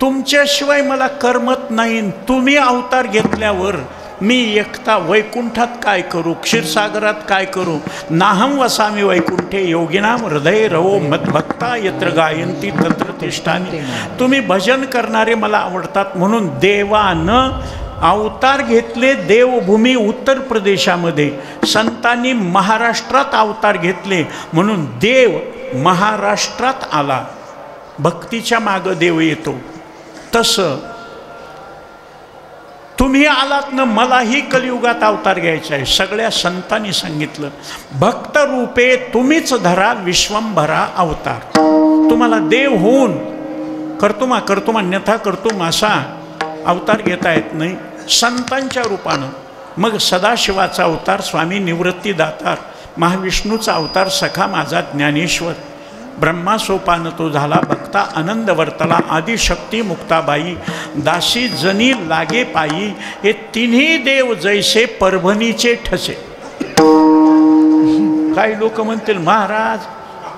तुमच्याशिवाय मला करमत नाही. तुम्ही अवतार घेतल्यावर मी एकटा वैकुंठात काय करू, क्षीरसागरात काय करू? नाहं वसामी वैकुंठे योगिनाम हृदय रवो मद्भक्ता यत्र गायंती तत्र तिष्ठामि. तुम्ही भजन करणारे मला आवडतात म्हणून देवानं अवतार घेतले. देवभूमी उत्तर प्रदेशामध्ये, संतांनी महाराष्ट्रात अवतार घेतले म्हणून देव महाराष्ट्रात आला. भक्तीच्या मागं देव येतो. तसं तुम्ही आलात ना, मलाही कलियुगात अवतार घ्यायचा आहे. सगळ्या संतांनी सांगितलं, भक्त रूपे तुम्हीच धरा विश्वंभरा अवतार. तुम्हाला देव होऊन कर्तुमा अन्यथा कर्तुम असा अवतार घेता येत नाही. संतांच्या रूपानं मग सदाशिवाचा अवतार स्वामी निवृत्ती दातार, महाविष्णूचा अवतार सखा माझा ज्ञानेश्वर, ब्रह्मा सोपान तो झाला भक्ता आनंद वर्तला, आदिशक्ती मुक्ताबाई, दासी जनी लागे पायी. हे तिन्ही देव जैसे परभणीचे ठसे. काही लोक म्हणतील महाराज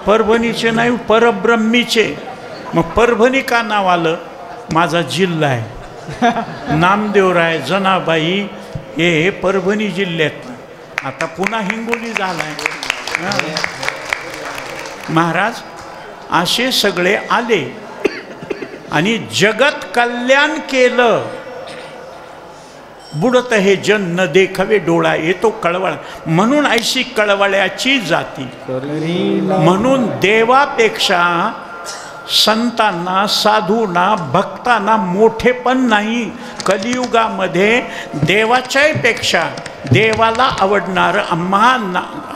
परभणीचे नाही परब्रह्मीचे. मग परभणी का नाव आलं? माझा जिल्हा आहे. नामदेवराय जनाबाई हे परभणी जिल्ह्यात. आता पुन्हा हिंगोली झालाय. महाराज असे सगळे आले आणि जगत कल्याण केलं. बुडत हे जन न देखावे डोळा, येतो कळवळ म्हणून ऐशी कळवळ्याची जाती. म्हणून देवापेक्षा संतांना, साधूंना, भक्तांना मोठेपण नाही. कलियुगामध्ये देवाच्याही पेक्षा देवाला आवडणार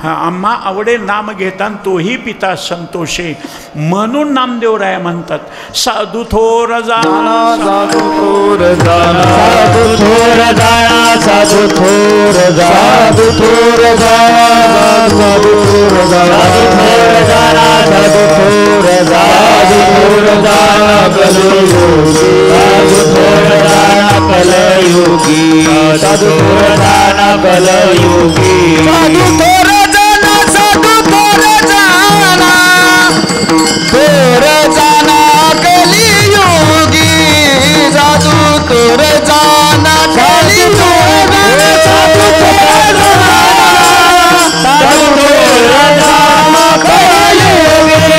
आम्हा आवडे नाम घेता तोही पिता संतोषे. म्हणून नामदेवराय म्हणतात साधू थोर जाणा, साधू थोर जाणा, साधू थोर जाणा, साधू थोर जाणा, साधू थोर जाणा, साधू थोर जाणा, साधू थोर जाणा, साधू थोर जाणा कलयुगी, साधू थोर जाणा कलयुगी, साधू थोर जाणा, साधू थोर जाणा, थोर जाणा कलियुगी, साधू थोर जाणा कलियुगी, साधू थोर जाणा, साधू थोर जाणा कलियुगी.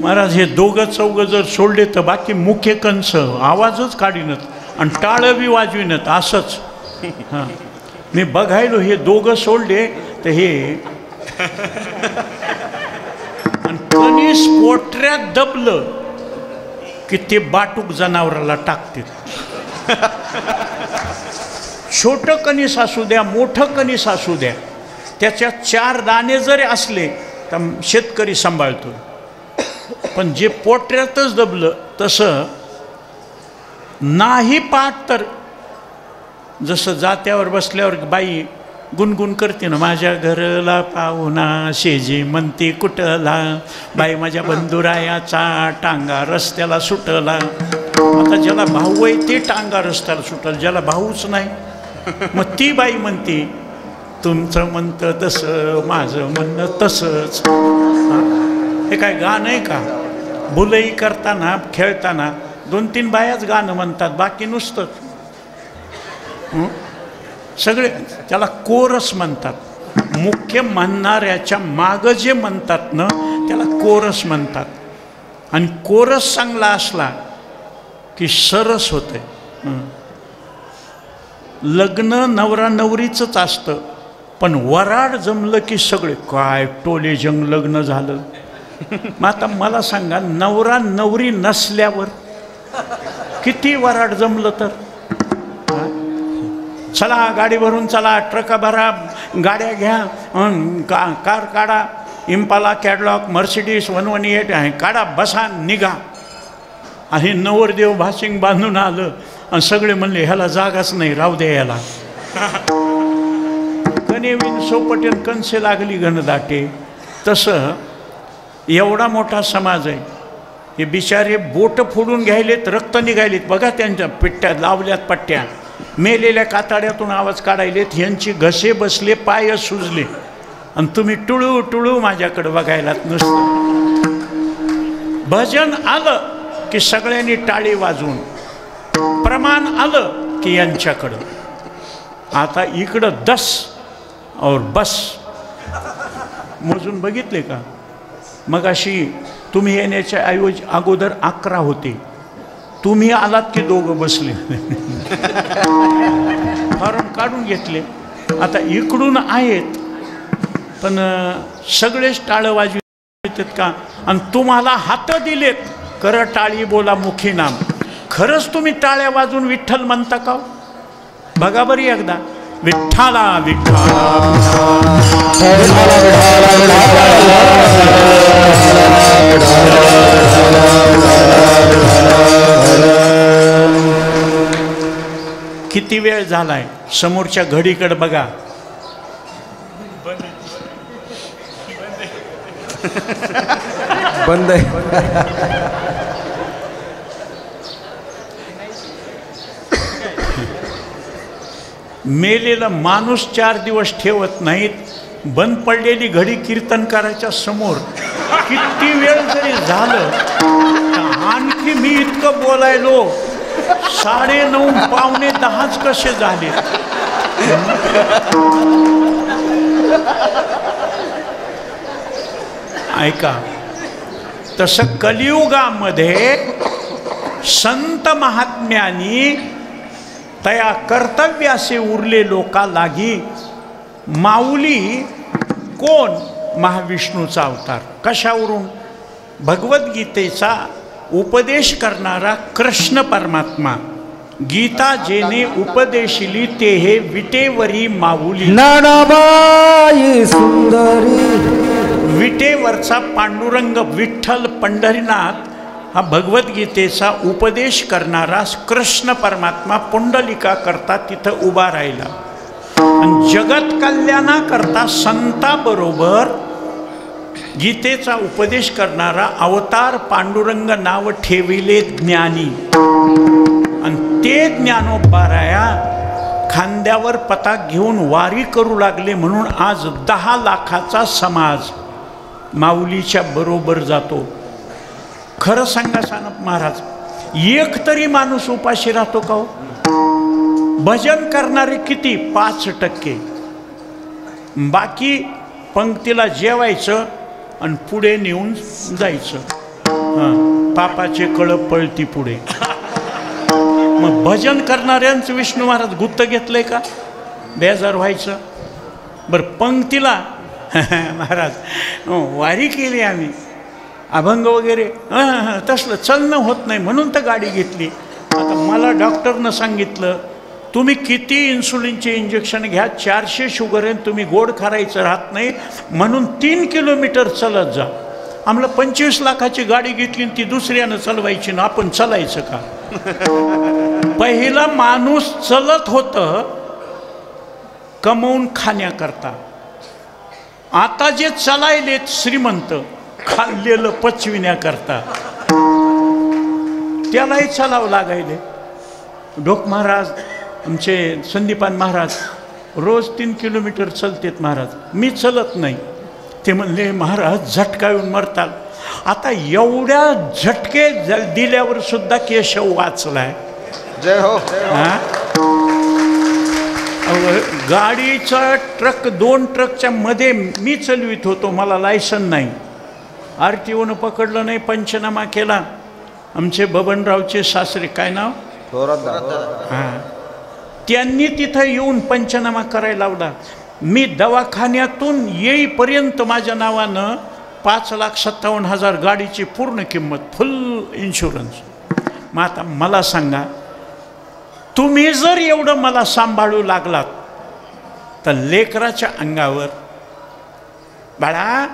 महाराज हे दोघं चौघं जर सोडले तर बाकी मुख्य कंस आवाजच काढीनत आणि टाळं बी वाजविनत असंच. हां मी बघायलो हे दोघं सोडले तर हे आणि कणीस पोटऱ्यात दबलं की ते बाटूक जनावराला टाकतील. छोटं कणीस असू द्या मोठं कणीस असू द्या, त्याच्यात 4 दाणे जरी असले तर शेतकरी सांभाळतो. पण जे पोटऱ्यातच दबलं तसं नाही पाठ तर जसं जात्यावर बसल्यावर बाई गुणगुण करते ना, माझ्या घरला पाहुणा शेजी म्हणते कुठला, बाई माझ्या बंधुरायाचा टांगा रस्त्याला सुटला. आता ज्याला भाऊ आहे ते टांगा रस्त्याला सुटल, ज्याला भाऊच नाही मग ती बाई म्हणते तुमचं म्हणतं तसं माझं म्हणणं तसंच. हे काय गाणं आहे का? बुलई करताना खेळताना 2-3 बायाच गाणं म्हणतात, बाकी नुसतंच. सगळे त्याला कोरस म्हणतात. मुख्य म्हणणाऱ्याच्या मागं जे म्हणतात ना त्याला कोरस म्हणतात. आणि कोरस चांगला असला की सरस होते. लग्न नवरा नवरीचंच असतं, पण वराड जमलं की सगळे काय टोले जंग लग्न झालं. मग आता मला सांगा नवरा नवरी नसल्यावर किती वराड जमलं तर चला गाडी भरून चला, ट्रका भरा, गाड्या घ्या, कार काढा, इम्पाला, कॅडलॉक, मर्सिडीज 118 आहे, काढा, बसा, निघा. आणि नवरदेव भाशिंग बांधून आलं आणि सगळे म्हणले ह्याला जागाच नाही, राहू दे याला. कनेविन सोपटेन कणसे लागली घनदाटे. तसं एवढा मोठा समाज आहे, हे बिचारे बोट फोडून घ्यायलेत, रक्त निघायलेत बघा, त्यांच्या पिट्ट्या लावल्यात पट्ट्या, मेलेल्या कातड्यातून आवाज काढायलेत, ह्यांची घसे बसले, पाय सुजले, आणि तुम्ही टुळू टुळू माझ्याकडे बघायलात नुसतं. भजन आलं की सगळ्यांनी टाळी वाजवून, प्रमाण आलं की यांच्याकडं. आता इकडं 10 और बस मोजून बघितले का? मग अशी तुम्ही येण्याच्या ऐवजी अगोदर 11 होते, तुम्ही आलात की दोघं बसले. फॉर्म काढून घेतले. आता इकडून आहेत पण सगळेच टाळं वाजवितात का? आणि तुम्हाला हात दिलेत, कर टाळी बोला मुखी नाम. खरंच तुम्ही टाळ्या वाजून विठ्ठल म्हणता का? बघा बरी एकदा, विठ्ठला विठ्ठला किती वेळ झालाय? समोरच्या घडीकडे बघा. बंद आहे. मेलेला माणूस 4 दिवस ठेवत नाहीत. बंद पडलेली घडी कीर्तनकाराच्या समोर किती वेळ जरी झालं, आणखी मी इतकं बोलायलो, 9:30 पावणे 10 कसे झाले? ऐका, तसं कलियुगामध्ये संत महात्म्यांनी तया कर्तव्यासे उरले लोका लागी. माऊली कोण? महाविष्णूचा अवतार. कशावरून? भगवद्गीतेचा उपदेश करणारा कृष्ण परमात्मा. गीता जेने उपदेशिली ते हे विटेवरी माऊली. नानाबाई सुंदरी. विटेवरचा पांडुरंग विठ्ठल पंढरीनाथ हा भगवद्गीतेचा उपदेश करणारा कृष्ण परमात्मा पुंडलिका करता तिथं उभा राहिला. आणि जगत कल्याणाकरता संताबरोबर गीतेचा उपदेश करणारा अवतार पांडुरंग नाव ठेविले ज्ञानी. आणि ते ज्ञानोबाराया खांद्यावर पताक घेऊन वारी करू लागले, म्हणून आज 10 लाखाचा समाज माऊलीच्या बरोबर जातो. खरं सांगा सानप महाराज, एक तरी माणूस उपाशी राहतो का हो? भजन करणारे किती? 5%. बाकी पंक्तीला जेवायचं आणि पुढे नेऊन जायचं. हां, पापाचे कळप पळती पुढे. मग भजन करणाऱ्यांचं विष्णू महाराज गुत्त घेतलंय का? बेजार व्हायचं. बरं, पंक्तीला महाराज वारी केली आम्ही, अभंग वगैरे तसलं चलणं होत नाही म्हणून तर गाडी घेतली. आता मला डॉक्टरनं सांगितलं, तुम्ही किती इन्सुलिनचे इंजेक्शन घ्या, 400 शुगर आहे, तुम्ही गोड खारायचं राहत नाही, म्हणून 3 किलोमीटर चलत जा. आम्हाला 25 लाखाची गाडी घेतली ती दुसऱ्यानं चालवायची ना, आपण चालायचं का? पहिला माणूस चलत होतं कमवून खाण्याकरता. आता जे चालायलेत श्रीमंत खाल्लेलं पचविण्याकरता, त्यालाही चालावं लागायले. ढोक महाराज आमचे संदीपान महाराज रोज 3 किलोमीटर चलतेत महाराज, मी चलत नाही. ते म्हणले महाराज झटका येऊन मरताल. आता एवढ्या झटके दिल्यावर सुद्धा केशव वाचलाय. जय हो. गाडीचा ट्रक 2 ट्रकच्या मध्ये मी चालवित होतो, मला लायसन नाही. RTOनं पकडलं नाही, पंचनामा केला. आमचे बबनरावचे सासरे, काय नाव? हां, त्यांनी तिथं येऊन पंचनामा करायला लावला. मी दवाखान्यातून येईपर्यंत माझ्या नावानं 5,57,000 गाडीची पूर्ण किंमत, फुल इन्शुरन्स. मग आता मला सांगा, तुम्ही जर एवढं मला सांभाळू लागलात तर लेकराच्या अंगावर बाळा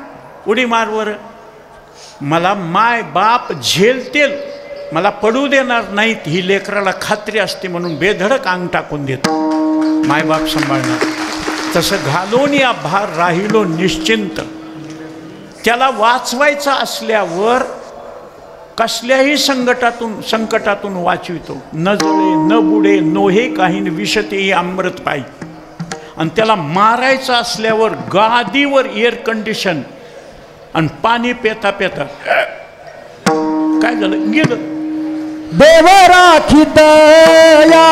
उडी मारवर, मला माय बाप झेलतील, मला पडू देणार नाहीत ही लेकराला खात्री असते म्हणून बेधडक अंग टाकून देतो, मायबाप सांभाळणार. तसं घालून या भार राहिलो निश्चिंत. त्याला वाचवायचं असल्यावर कसल्याही संकटातून वाचवितो. न जळे न बुडे नोहे काही विषते अमृत पायी. आणि त्याला मारायचं असल्यावर गादीवर एअर कंडिशन आणि पाणी पेता पेता काय झालं गेलं. देव राखीत या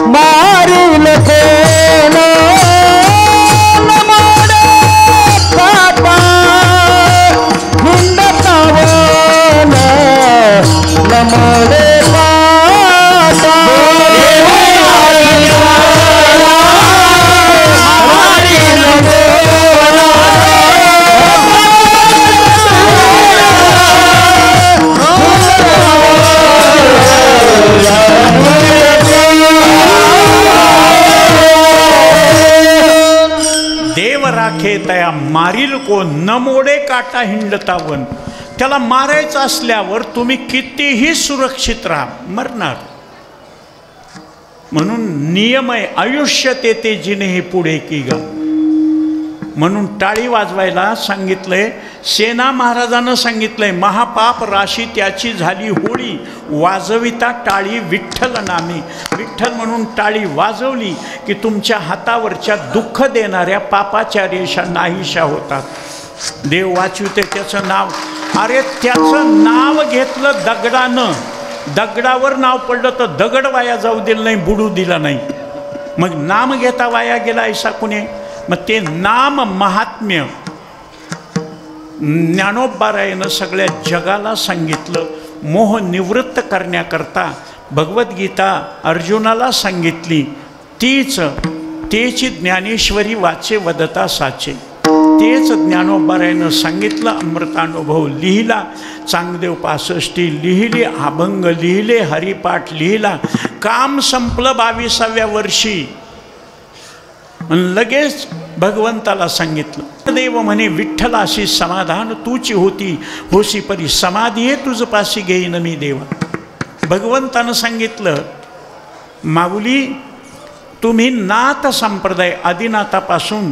मारील कोण नमोडे पापा हिंदतावन नमोडे पापा देव राखे तया मारील को न मोडे काटा हिंडतावन. त्याला मारायचं असल्यावर तुम्ही कितीही सुरक्षित राहा, मरणार. म्हणून नियम आहे आयुष्य ते जिने हे पुढे की ग. म्हणून टाळी वाजवायला सांगितलंय. सेना महाराजानं सांगितलंय महापाप राशी त्याची झाली होळी, वाजविता टाळी विठ्ठल नामी. विठ्ठल म्हणून टाळी वाजवली की तुमच्या हातावरच्या दुःख देणाऱ्या पापाच्या रेषा नाहीशा होतात. देव वाचविते त्याचं नाव. अरे त्याचं नाव घेतलं दगडानं, दगडावर नाव पडलं तर दगड वाया जाऊ दिलं नाही, बुडू दिला नाही. मग नाम घेता वाया गेला ऐसा कुणी. मग ते नाम महात्म्य ज्ञानोबारायानं सगळ्या जगाला सांगितलं. मोह निवृत्त करण्याकरता भगवद्गीता अर्जुनाला सांगितली. तेची ज्ञानेश्वरी वाचे वदता साचे. तेच ज्ञानोबारायानं सांगितलं. अमृतानुभव लिहिला, चांगदेव 65 लिहिले, अभंग लिहिले, हरिपाठ लिहिला. काम संपलं 22व्या वर्षी. लगेच भगवंताला सांगितलं. देव म्हणे विठ्ठलाशी समाधान तूची होती, होशी परी समाधी हे तुझ पाशी घेईन मी देवा. भगवंतानं सांगितलं माऊली तुम्ही नाथ संप्रदाय आदिनाथापासून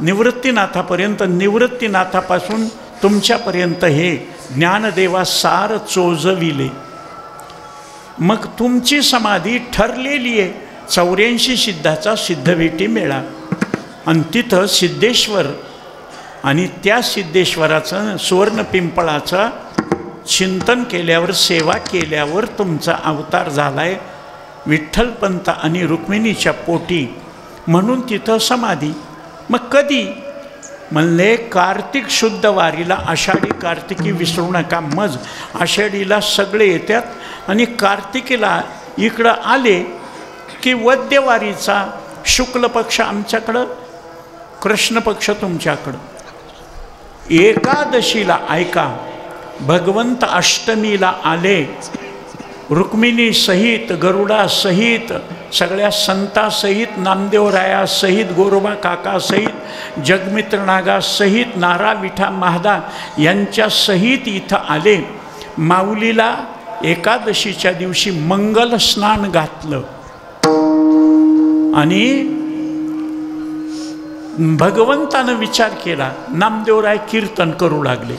निवृत्तीनाथापर्यंत, निवृत्तीनाथापासून तुमच्यापर्यंत हे ज्ञानदेवा सार चोजविले. मग तुमची समाधी ठरलेली आहे. 84 सिद्धाचा सिद्धभेटी मेळा. आणि तिथं सिद्धेश्वर आणि त्या सिद्धेश्वराचं सुवर्ण पिंपळाचं चिंतन केल्यावर, सेवा केल्यावर तुमचा अवतार झालाय विठ्ठलपंत आणि रुक्मिणीच्या पोटी. म्हणून तिथं समाधी. मग कधी म्हणले कार्तिक शुद्ध वारीला. आषाढी कार्तिकी विसरू नका. मज आषाढीला सगळे येतात आणि कार्तिकीला इकडं आले की वद्यवारीचा शुक्ल पक्ष आमच्याकडं, कृष्ण पक्ष तुमच्याकडं. एकादशीला ऐका भगवंत अष्टमीला आले रुक्मिणी सहित, गरुडा सहित, सगळ्या संतासहित, नामदेवराया सहित, गोरोबा काका सहित, जगमित्र नागा सहित, नारा विठा महादा यांच्या सहित इथं आले. माऊलीला एकादशीच्या दिवशी मंगल स्नान घातलं आणि भगवंतानं विचार केला. नामदेवराय कीर्तन करू लागले.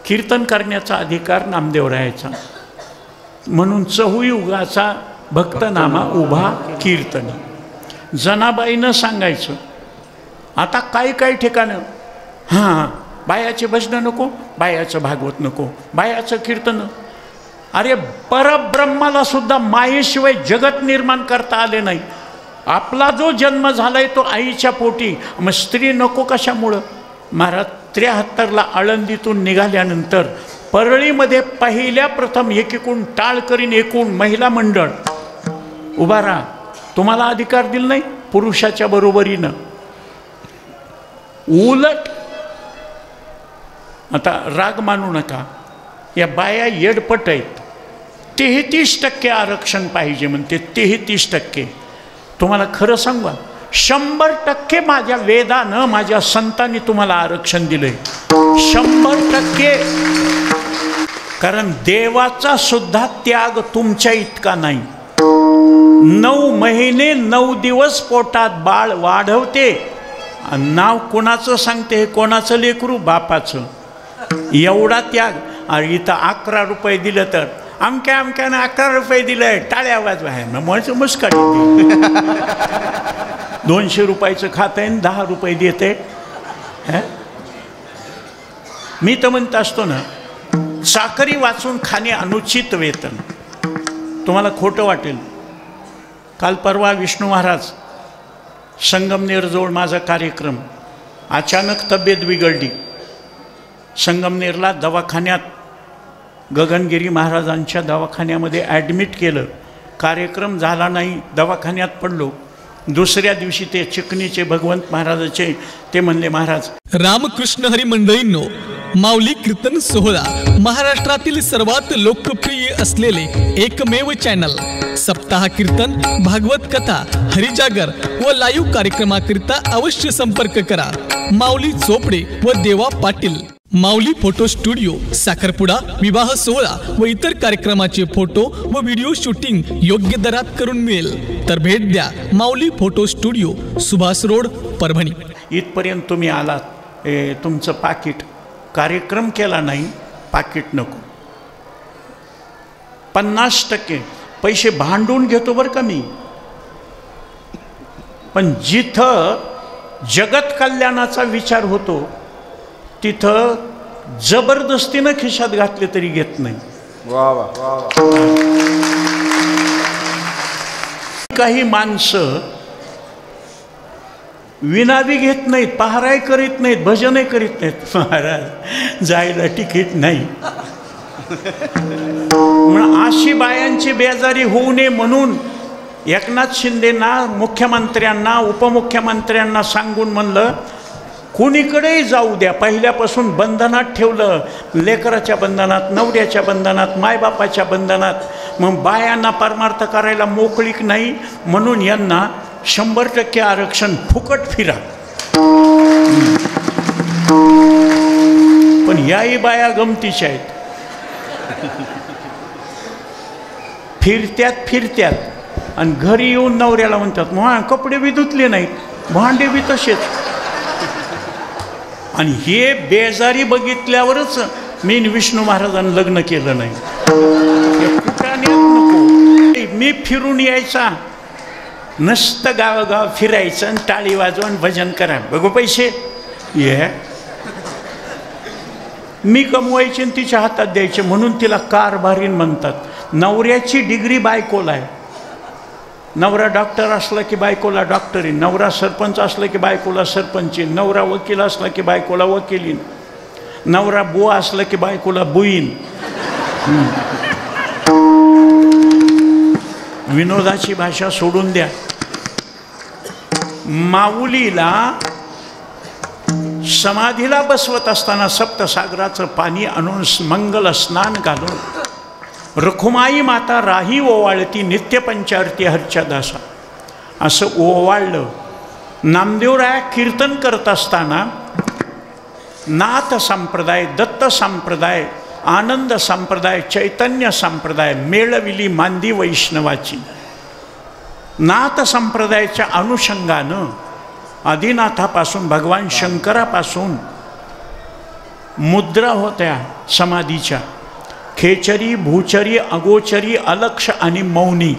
कीर्तन करण्याचा अधिकार नामदेवरायाचा. म्हणून चहुयुगाचा भक्तनामा उभा कीर्तनी. जनाबाईनं सांगायचं आता काही ठिकाणं हां बायाचे भजनं नको, बायाचं भागवत नको, बायाचं कीर्तन. अरे परब्रह्माला सुद्धा मायेशिवाय जगत निर्माण करता आले नाही. आपला जो जन्म झालाय तो आईच्या पोटी. मग स्त्री नको कशामुळं. महाराज 73ला आळंदीतून निघाल्यानंतर परळीमध्ये पहिल्या प्रथम एकीकडून टाळकरीन एकूण महिला मंडळ उभा राहा. तुम्हाला अधिकार दिला नाही पुरुषाच्या बरोबरीनं. उलट आता राग मानू नका. या बाया येडपट आहेत. 33% आरक्षण पाहिजे म्हणते. 33%. तुम्हाला खरं सांगू, 100% माझ्या वेदानं, माझ्या संतांनी तुम्हाला आरक्षण दिलंय. 100%. कारण देवाचा सुद्धा त्याग तुमच्या इतका नाही. 9 महिने 9 दिवस पोटात बाळ वाढवते, नाव कोणाचं सांगते? हे कोणाचं लेकरू? बापाचं. एवढा त्याग. आणि इथं 11 रुपये दिलं तर अमक्यानं 11 रुपये दिलंय, टाळ्या आवाज आहे ना, माझं मुस्काट. 200 रुपयाचं खातं आहे, 10 रुपये देते. मी तर म्हणत असतो ना, चाकरी वाचून खाणे अनुचित वेतन. तुम्हाला खोटं वाटेल. काल परवा विष्णू महाराज संगमनेरजवळ माझा कार्यक्रम, अचानक तब्येत बिघडली. संगमनेरला दवाखान्यात, गगनगिरी महाराजांच्या दवाखान्यामध्ये ॲडमिट केलं. कार्यक्रम झाला नाही, दवाखान्यात पडलो. दुसऱ्या दिवशी ते चिकणीचे भगवंत महाराजाचे ते म्हणले, महाराज. रामकृष्ण हरी मंडळींनो, माऊली कीर्तन सोहळा महाराष्ट्रातील सर्वात लोकप्रिय असलेले एकमेव चॅनल. सप्ताह कीर्तन, भागवत कथा, हरिजागर व लाईव्ह कार्यक्रमाकरिता अवश्य संपर्क करा. माऊली चोपडे व देवा पाटील. माऊली फोटो स्टुडिओ, साखरपुडा, विवाह सोहळा व इतर कार्यक्रमाचे फोटो व व्हिडिओ शूटिंग योग्य दरात करून मिळेल. तर भेट द्या Mauli photo studio, Subhash road, Parbhani. इथपर्यंत तुम्ही आलात, तुमचं पाकिट. कार्यक्रम केला नाही, पाकिट नको. 50% पैसे भांडून घेतो बरं का मी. पण जिथं जगत कल्याणाचा विचार होतो तिथं जबरदस्तीनं खिशात घातले तरी घेत नाही. काही माणसं विनावी घेत नाहीत, पहाराय करीत नाहीत, भजनही करीत नाहीत. महाराज जायला तिकीट नाही. अशी बायांची बेजारी होऊ नये म्हणून एकनाथ शिंदेना, मुख्यमंत्र्यांना, उपमुख्यमंत्र्यांना सांगून म्हणलं, कुणीकडेही जाऊ द्या, पहिल्यापासून बंधनात ठेवलं. लेकराच्या बंधनात, नवऱ्याच्या बंधनात, मायबापाच्या बंधनात. मग बायांना परमार्थ करायला मोकळीक नाही म्हणून यांना 100% आरक्षण, फुकट फिरा. पण याही बाया गमतीच्या आहेत. फिरत्यात आणि घरी येऊन नवऱ्याला म्हणतात, मग कपडे बी धुतले नाहीत, भांडे बी तसेच. आणि हे बेजारी बघितल्यावरच मी विष्णू महाराजांनी लग्न केलं नाही. नको. मी फिरून यायचा, नसतं गावगाव फिरायचं आणि टाळी वाजवून भजन करा, बघू पैसे ये. मी कमवायचे आणि तिच्या हातात द्यायचे म्हणून तिला कारभारीण म्हणतात. नवऱ्याची डिग्री बायकोला आहे. नवरा डॉक्टर असला की बायकोला डॉक्टरी, नवरा सरपंच असला की बायकोला सरपंची, नवरा वकील असला की बायकोला वकिलीन, नवरा बुवा असला की बायकोला बुईन. विनोदाची भाषा सोडून द्या. माऊलीला समाधीला बसवत असताना सप्तसागराचं पाणी आणून मंगल स्नान घालून रखुमाई माता राही ओवाळती नित्य पंचारती हरच्या दासा असं ओवाळलं. नामदेवराया कीर्तन करत असताना नाथ संप्रदाय, दत्त संप्रदाय, आनंद संप्रदाय, चैतन्य संप्रदाय मेळविली मांदी वैष्णवाची. नाथ संप्रदायाच्या अनुषंगानं आदिनाथापासून भगवान शंकरापासून मुद्रा होत्या समाधीच्या. खेचरी, भूचरी, अगोचरी, अलक्ष आणि मौनी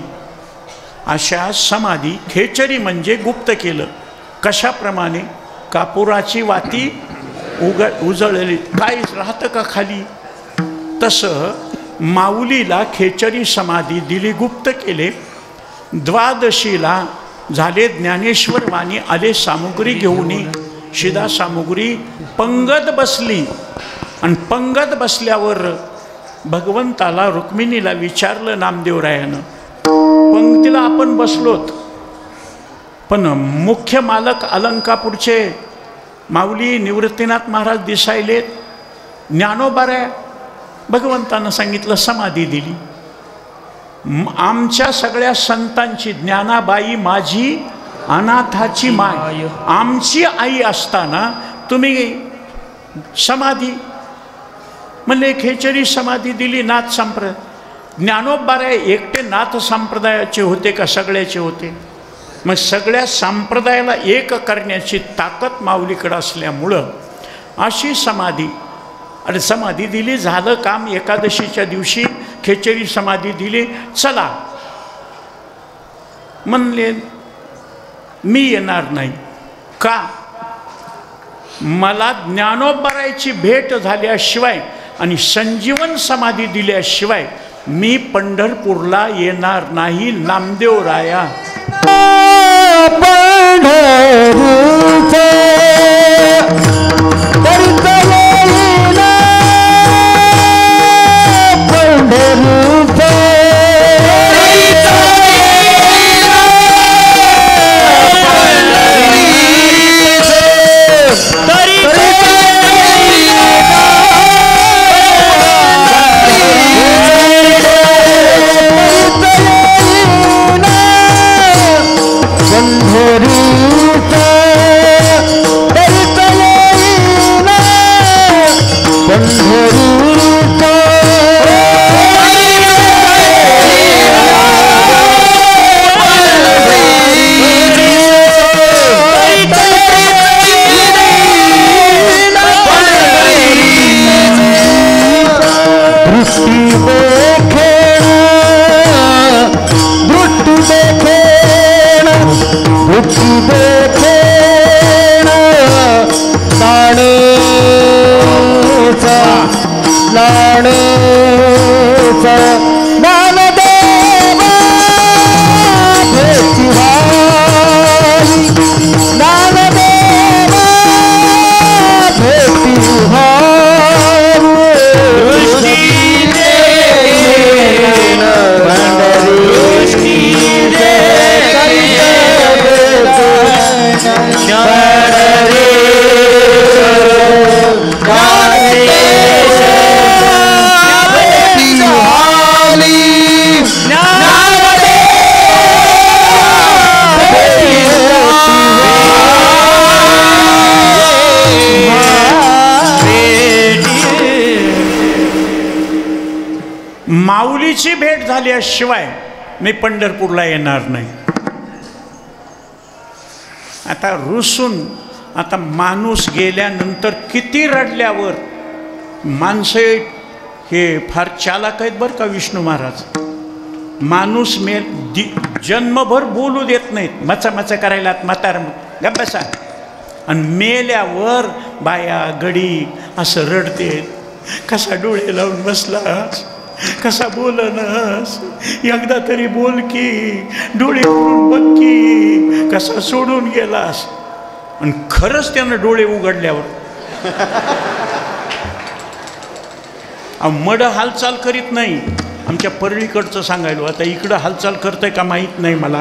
अशा समाधी. खेचरी म्हणजे गुप्त केलं. कशाप्रमाणे? कापुराची वाती उजळली, काय राहतं का खाली? तसं माऊलीला खेचरी समाधी दिली, गुप्त केले. द्वादशीला झाले ज्ञानेश्वर वाणी आले सामुग्री घेऊन. शिदा सामुग्री पंगत बसली आणि पंगत बसल्यावर भगवंताला, रुक्मिणीला विचारलं नामदेवरायानं, पंक्तीला आपण बसलोत पण मुख्य मालक अलंकापूरचे माऊली निवृत्तीनाथ महाराज दिसायलेत, ज्ञानोबाऱ्या. भगवंतानं सांगितलं समाधी दिली. आमच्या सगळ्या संतांची, ज्ञानाबाई माझी अनाथाची माय, आमची आई असताना तुम्ही समाधी म्हणले, खेचरी समाधी दिली नाथ संप्रदाय. ज्ञानोबाराय एकटे नाथ संप्रदायाचे होते का सगळ्याचे होते? मग सगळ्या संप्रदायाला एक करण्याची ताकद माऊलीकडे असल्यामुळं अशी समाधी, अरे समाधी दिली, झालं काम. एकादशीच्या दिवशी खेचरी समाधी दिली. चला म्हणले, मी येणार नाही. का? मला ज्ञानोबारायची भेट झाल्याशिवाय आणि संजीवन समाधी दिल्याशिवाय मी पंढरपूरला येणार नाही. नामदेव राया माऊलीची भेट झाल्याशिवाय मी पंढरपूरला येणार नाही. आता रुसून, आता माणूस गेल्यानंतर किती रडल्यावर, माणसे हे फार चालाक आहेत बरं का विष्णू महाराज. माणूस जन्मभर बोलू देत नाहीत, मचा करायला म्हातार गप्प बसा. आणि मेल्यावर बाया गडी असं रडते, कसा डोळे लावून बसलास, कसा बोलनास, एकदा तरी बोल की, डोळे उघडून बघ की, कसा सोडून गेलास. आणि खरंच त्यानं डोळे उघडल्यावर मड हालचाल करीत नाही. आमच्या परळीकडचं सांगायलो, आता इकडं हालचाल करतंय का माहीत नाही मला,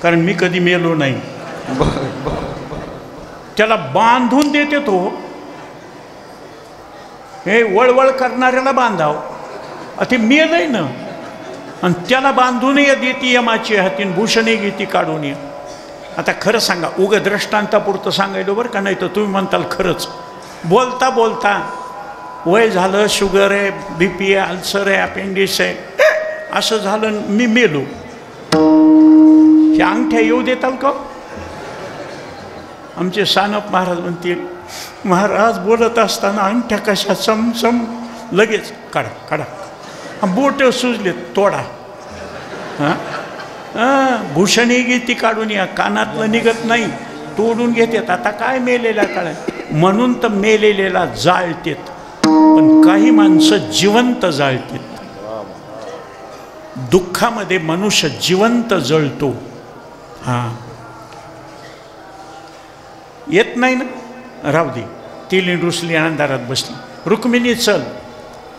कारण मी कधी मेलो नाही. त्याला बांधून देते तो, हे वळवळ करणाऱ्याला बांधाव, ते मेलय ना, आणि त्याला बांधून देते यमाची हातीन, भूषणे घेते काढून ये. आता खरं सांगा, उग दृष्टांतापुरतं सांगायलो बरं का, नाही तर तुम्ही म्हणताल खरंच. बोलता बोलता वय झालं, शुगर आहे, BP आहे, अल्सर आहे, अपेंडिक्स आहे, असं झालं, मी मेलो. हे अंगठ्या येऊ देताल का? आमचे सानप महाराज म्हणतील, महाराज बोलत असताना अंगठ्या कशा चमचम, लगेच काढा काढा, बोट सुजलेत तोडा. हां भूषणी ती काढून या, कानातलं निघत नाही, तोडून घेतात. आता काय मेलेला काढाय, म्हणून तर मेलेल्याला जाळतेत. पण काही माणसं जिवंत जाळतात. दुःखामध्ये मनुष्य जिवंत जळतो. हां येत नाही ना, राहू दे. तिली रुसली, अंधारात बसली. रुक्मिणी चल.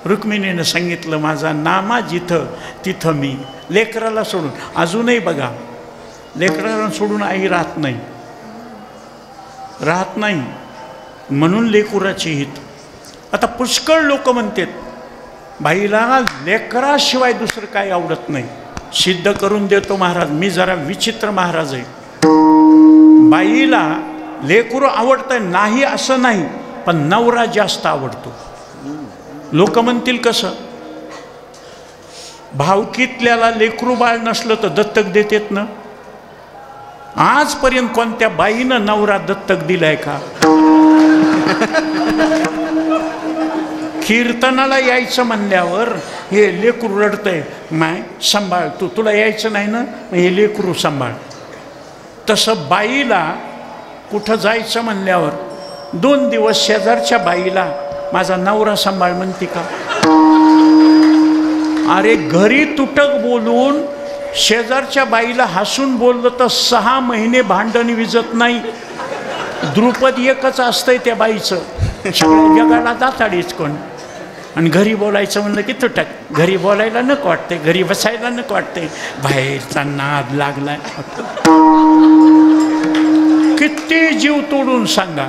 रुक्मिणीनं सांगितलं, माझा नामा जिथं तिथं मी. लेकराला सोडून, अजूनही बघा, लेकराला सोडून आई राहत नाही, राहत नाही. म्हणून लेकुराची हित. आता पुष्कळ लोक म्हणतात, बाईला लेकराशिवाय दुसरं काही आवडत नाही. सिद्ध करून देतो महाराज, मी जरा विचित्र महाराज आहे. बाईला लेकरू आवडतं नाही असं नाही, पण नवरा जास्त आवडतो. लोक म्हणतील कसं, भावकीतल्याला लेकरू बाळ नसलं तर दत्तक देतेत ना. आजपर्यंत कोणत्या बाईनं नवरा दत्तक दिलाय का? कीर्तनाला यायचं म्हणल्यावर हे लेकरू रडतंय, माय सांभाळ तू, तुला यायचं नाही ना, हे लेकरू सांभाळ. तसं बाईला कुठं जायचं म्हणल्यावर 2 दिवस शेजारच्या बाईला माझा नवरा सांभाळ म्हणते का? अरे घरी तुटक बोलून शेजारच्या बाईला हसून बोललं तर 6 महिने भांडण विजत नाही. द्रुपद एकच असतंय त्या बाईचं, सगळ्या जगाला दाताडीच कोण. आणि घरी बोलायचं म्हणलं की तुटक, घरी बोलायला नको वाटते, घरी बसायला नको वाटते, बाहेरचा नाद लागलाय. किती जीव तोडून सांगा,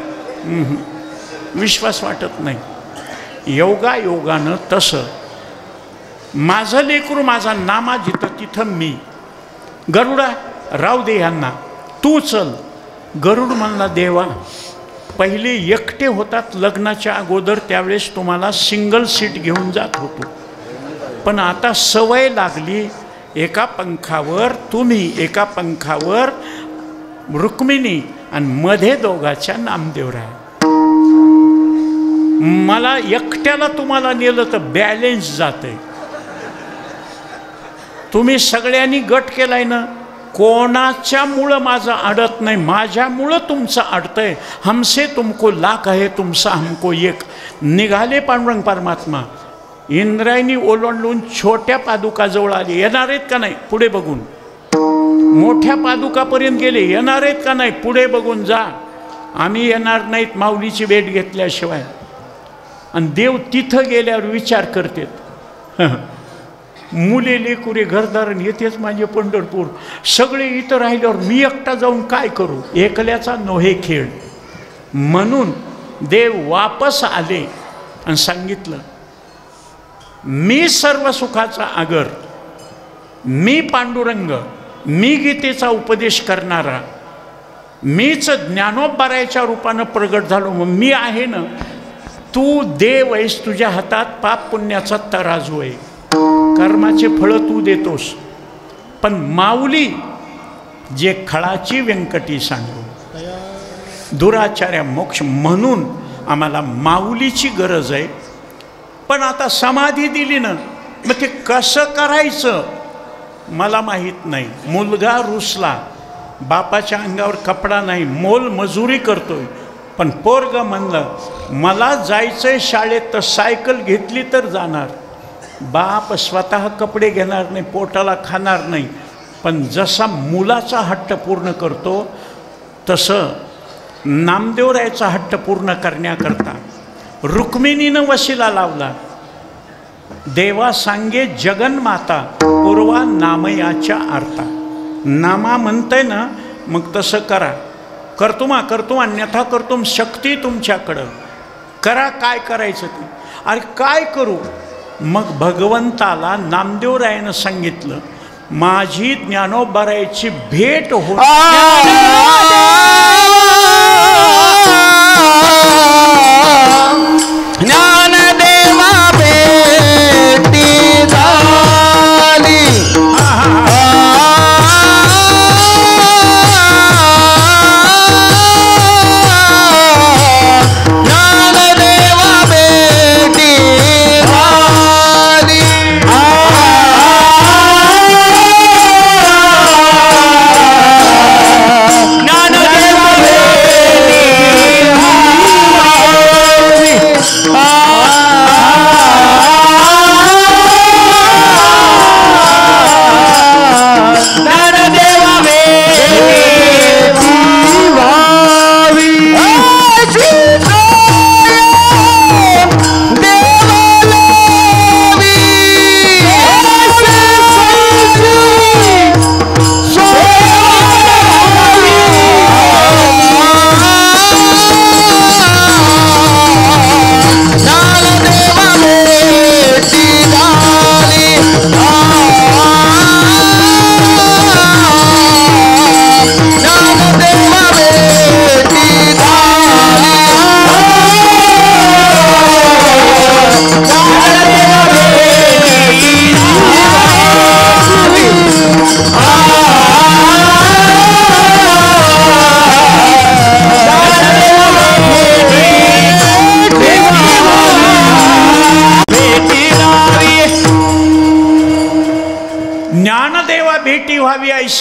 विश्वास वाटत नाही. योगानं तसं माझं लेकरू माझा नामा जिथं तिथं मी. गरुडा राव दे यांना, तू चल. गरुड म्हणला, देवा पहिले एकटे होतात लग्नाच्या अगोदर, त्यावेळेस तुम्हाला सिंगल सीट घेऊन जात होतो, पण आता सवय लागली, एका पंखावर तुम्ही, एका पंखावर रुक्मिणी आणि मध्ये दोघाच्या नामदेवराय. मला एकट्याला तुम्हाला नेलं तर बॅलेन्स जाते. तुम्ही सगळ्यांनी गट केलाय ना, कोणाच्यामुळं माझं अडत नाही, माझ्यामुळं तुमचं अडतंय. हमसे तुमको लाख आहे, तुमचा हमको एक. निघाले पांडुरंग परमात्मा. इंद्रायणी ओलांडून छोट्या पादुकाजवळ आले. येणार आहेत का नाही? पुढे बघून. मोठ्या पादुकापर्यंत गेले. येणार आहेत का नाही? पुढे बघून जा. आम्ही येणार नाहीत माऊलीची भेट घेतल्याशिवाय. आणि देव तिथं गेल्यावर विचार करतात, मुले लेकुरे घरदारण येतेच माझे पंढरपूर, सगळे इथं राहिल्यावर मी एकटा जाऊन काय करू? एकल्याचा नोहे खेळ. म्हणून देव वापस आले आणि सांगितलं, मी सर्व सुखाचा आगर, मी पांडुरंग, मी गीतेचा उपदेश करणारा, मीच ज्ञानोबरायाच्या रूपानं प्रगट झालो. मग मी आहे ना, तू देव आहेस, तुझ्या हातात पाप पुण्याचा तराजू आहे, कर्माचे फळं तू देतोस. पण माऊली जे खळाची व्यंकटी सांगू, दुराचार्या मोक्ष. म्हणून आम्हाला माऊलीची गरज आहे. पण आता समाधी दिली ना, मग ते कसं करायचं मला माहीत नाही. मुलगा रुसला, बापाच्या अंगावर कपडा नाही, मोल मजुरी करतोय, पण पोरग म्हणलं मला जायचंय शाळेत, तर सायकल घेतली तर जाणार. बाप स्वतः कपडे घेणार नाही, पोटाला खाणार नाही, पण जसा मुलाचा हट्ट पूर्ण करतो तसं नामदेवरायाचा हट्ट पूर्ण करण्याकरता रुक्मिणीनं वशिला लावला. देवा सांगे जगन्माता पूर्वा नामयाच्या आरता. नामा म्हणतंय ना, मग तसं करा. करतुमा अन्यथा करतुम, शक्ती तुमच्याकडं, करा काय करायचं ते. अरे काय करू? मग भगवंताला नामदेवरायानं सांगितलं, माझी ज्ञानोबरायाची भेट हो. ज्ञानदेवा भेटी झाली, ज्ञानदेवा भेटी झाली. ज्ञानदेवा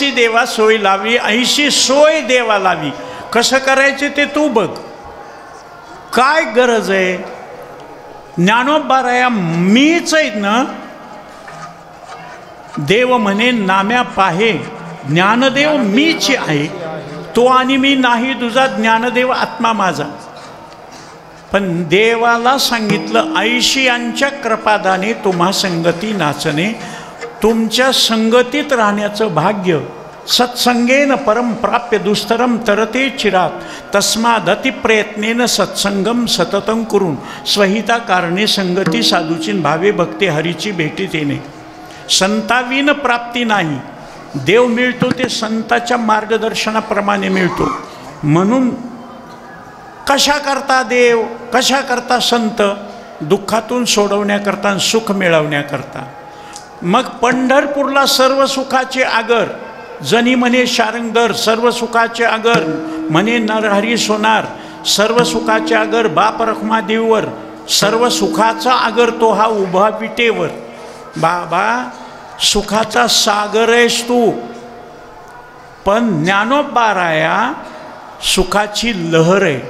ऐशी देवा सोय लावी, ऐशी सोय देवा लावी. कसं करायचे ते तू बघ. काय गरज आहे? ज्ञानोबाराया मीच आहेत ना. देव म्हणे नाम्या पाहे, ज्ञानदेव मीच आहे. तो आणि मी नाही तुझा, ज्ञानदेव आत्मा माझा. पण देवाला सांगितलं ऐशियांच्या कृपादाने तुम्हा संगती नाचणे. तुमच्या संगतीत राहण्याचं भाग्य. सत्संगेन परम प्राप्य दुस्तरम तरते चिरात. तस्माद अतिप्रयत्नेन सत्संगम सततं करून स्वहिता कारणे संगती साधूची भावे भक्ते हरीची भेटीत येणे. संताविन प्राप्ती नाही. देव मिळतो ते संताच्या मार्गदर्शनाप्रमाणे मिळतो. म्हणून कशा करता देव, कशा करता संत? दुःखातून सोडवण्याकरता, सुख मिळवण्याकरता. मग पंढरपूरला सर्व सुखाचे आगर, जनी म्हणे शारंगधर, सर्व सुखाचे आगर म्हणे नरहरी सोनार, सर्व सुखाचे आगर बाप रखमादेवीवर, सर्व सुखाचा आगर तो हा उभा विटेवर. बाबा सुखाचा सागर आहेस तू. पण ज्ञानोबाराया सुखाची लहर आहे.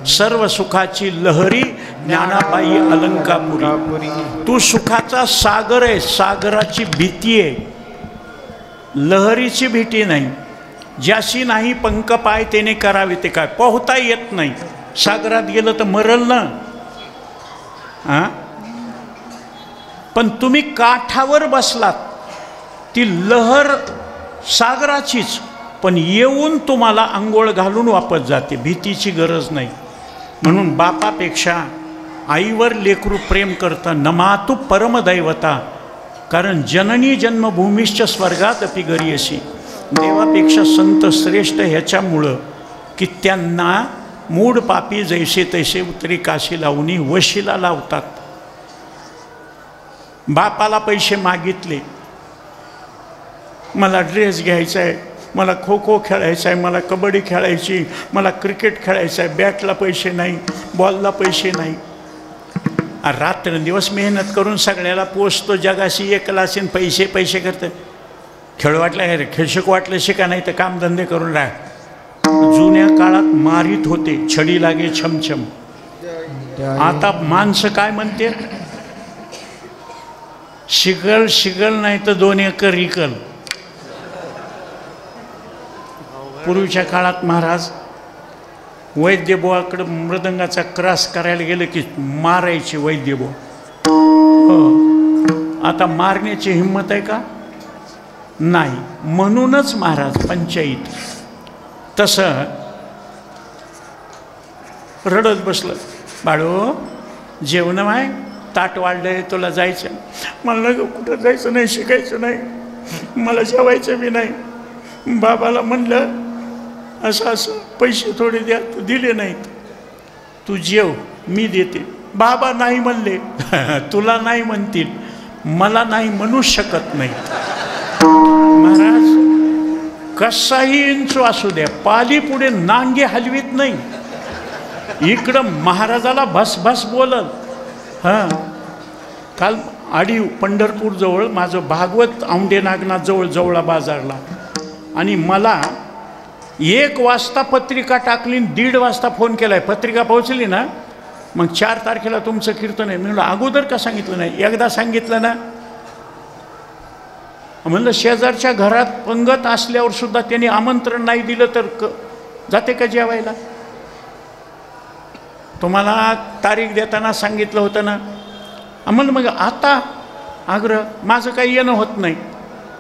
सर्व सुखाची लहरी ज्ञानाबाई अलंकापुरी. तू सुखाचा सागर आहे. सागराची भीती आहे, लहरीची भीती नाही. ज्याशी नाही पंख पाय त्याने करावे ते काय. पोहता येत नाही. सागरात गेलं तर मरल ना. हां, पण तुम्ही काठावर बसलात, ती लहर सागराचीच, पण येऊन तुम्हाला आंघोळ घालून वापस जाते. भीतीची गरज नाही. म्हणून बापापेक्षा आईवर लेकरू प्रेम करतं. नमातु परमदैवता. कारण जननी जन्मभूमीश्च स्वर्गात अपि गरीयसी. देवापेक्षा संत श्रेष्ठ ह्याच्यामुळं की त्यांना मूड पापी जैसे तैसे उतरी काशी लावणी वशीला लावतात. बापाला पैसे मागितले, मला ड्रेस घ्यायचा आहे, मला खो खो खेळायचं आहे, मला कबड्डी खेळायची, मला क्रिकेट खेळायचं आहे. बॅटला पैसे नाही, बॉलला पैसे नाही. रात्रंदिवस मेहनत करून सगळ्याला पोचतो. जगाशी एकला असेल, पैसे पैसे करते. खेळ वाटलं हे खेळशक वाटलं शिका, नाही तर कामधंदे करून राह. जुन्या काळात मारित होते, छडी लागे छमछम. आता माणसं काय म्हणते? शिकल शिकल नाही तर 2 एकर इकल. पूर्वीच्या काळात महाराज वैद्यबुवाकडे मृदंगाचा क्रॉस करायला गेलं की मारायचे वैद्यबुवा. हो, आता मारण्याची हिंमत आहे का? नाही. म्हणूनच महाराज पंचायत तसं रडत बसलं. बाळो जेवण आहे, ताट वाढलंय, तुला जायचं. मला कुठं जायचं नाही, शिकायचं नाही, मला जेवायचं बी नाही. बाबाला म्हणलं असं असं पैसे थोडे द्या, तू दिले नाहीत. तू जेव, मी देते. बाबा नाही म्हणले. तुला नाही म्हणतील, मला नाही म्हणू शकत नाही. महाराज कसाही इंचू असू द्या, पाली पुढे नांगे हलवीत नाही. इकडं महाराजाला भस भस बोलल. हां, काल आडीव पंढरपूरजवळ माझं भागवत औंढे नागनाथजवळ जवळा बाजारला, आणि मला 1 वाजता पत्रिका टाकली, 1:30 वाजता फोन केलाय. पत्रिका पोहोचली ना, मग 4 तारखेला तुमचं कीर्तन आहे. मी म्हणलं अगोदर का सांगितलं नाही? एकदा सांगितलं ना. म्हणलं शेजारच्या घरात पंगत असल्यावर सुद्धा त्यांनी आमंत्रण नाही दिलं तर जाते का जेवायला? तुम्हाला तारीख देताना सांगितलं होतं ना. म्हणलं मग आता आग्रह, माझं काही येणं होत नाही.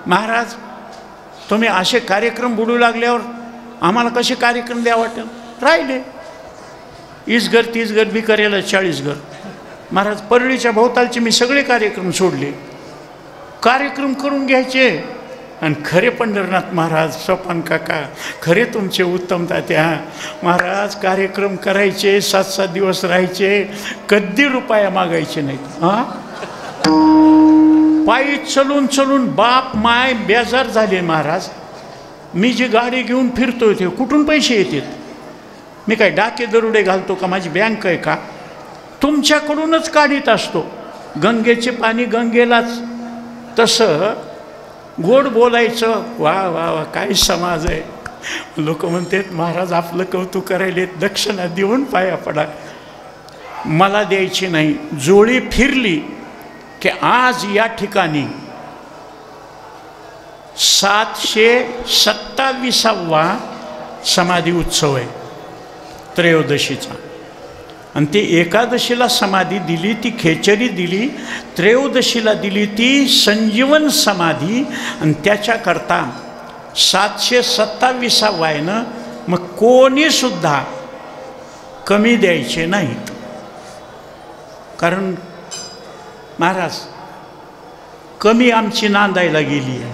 महाराज तुम्ही असे कार्यक्रम बुडू लागल्यावर आम्हाला कसे कार्यक्रम द्या वाटेल? राहिले 20 घर 30 घर बी करायला 40 घर. महाराज परळीच्या भोवतालचे मी सगळे कार्यक्रम सोडले. कार्यक्रम करून घ्यायचे. आणि खरे पंढरनाथ महाराज, सोपान काका, खरे तुमचे उत्तम तात्या महाराज, कार्यक्रम करायचे, 7-7 दिवस राहायचे, कधी रुपया मागायचे नाहीत. हां, पायी चलून चलून बाप माय बेजार झाले महाराज. मी जी गाडी घेऊन फिरतोय ते कुठून पैसे येतात? मी काय डाके दरोडे घालतो का? माझी बँक आहे का? तुमच्याकडूनच काढीत असतो. गंगेचे पाणी गंगेलाच. तसं गोड बोलायचं. वा वा वा, काय समाज आहे. लोक म्हणतात महाराज आपलं कौतुक करायले, दक्षिणा देऊन पाया पडा. मला द्यायची नाही. जोळी फिरली की आज या ठिकाणी 727वा समाधी उत्सव आहे त्रयोदशीचा. आणि ती एकादशीला समाधी दिली, ती खेचरी दिली, त्रयोदशीला दिली ती संजीवन समाधी. आणि त्याच्याकरता 727वा आहे ना, मग कोणीसुद्धा कमी द्यायचे नाहीत. कारण महाराज कमी आमची नांदायला गेली आहे.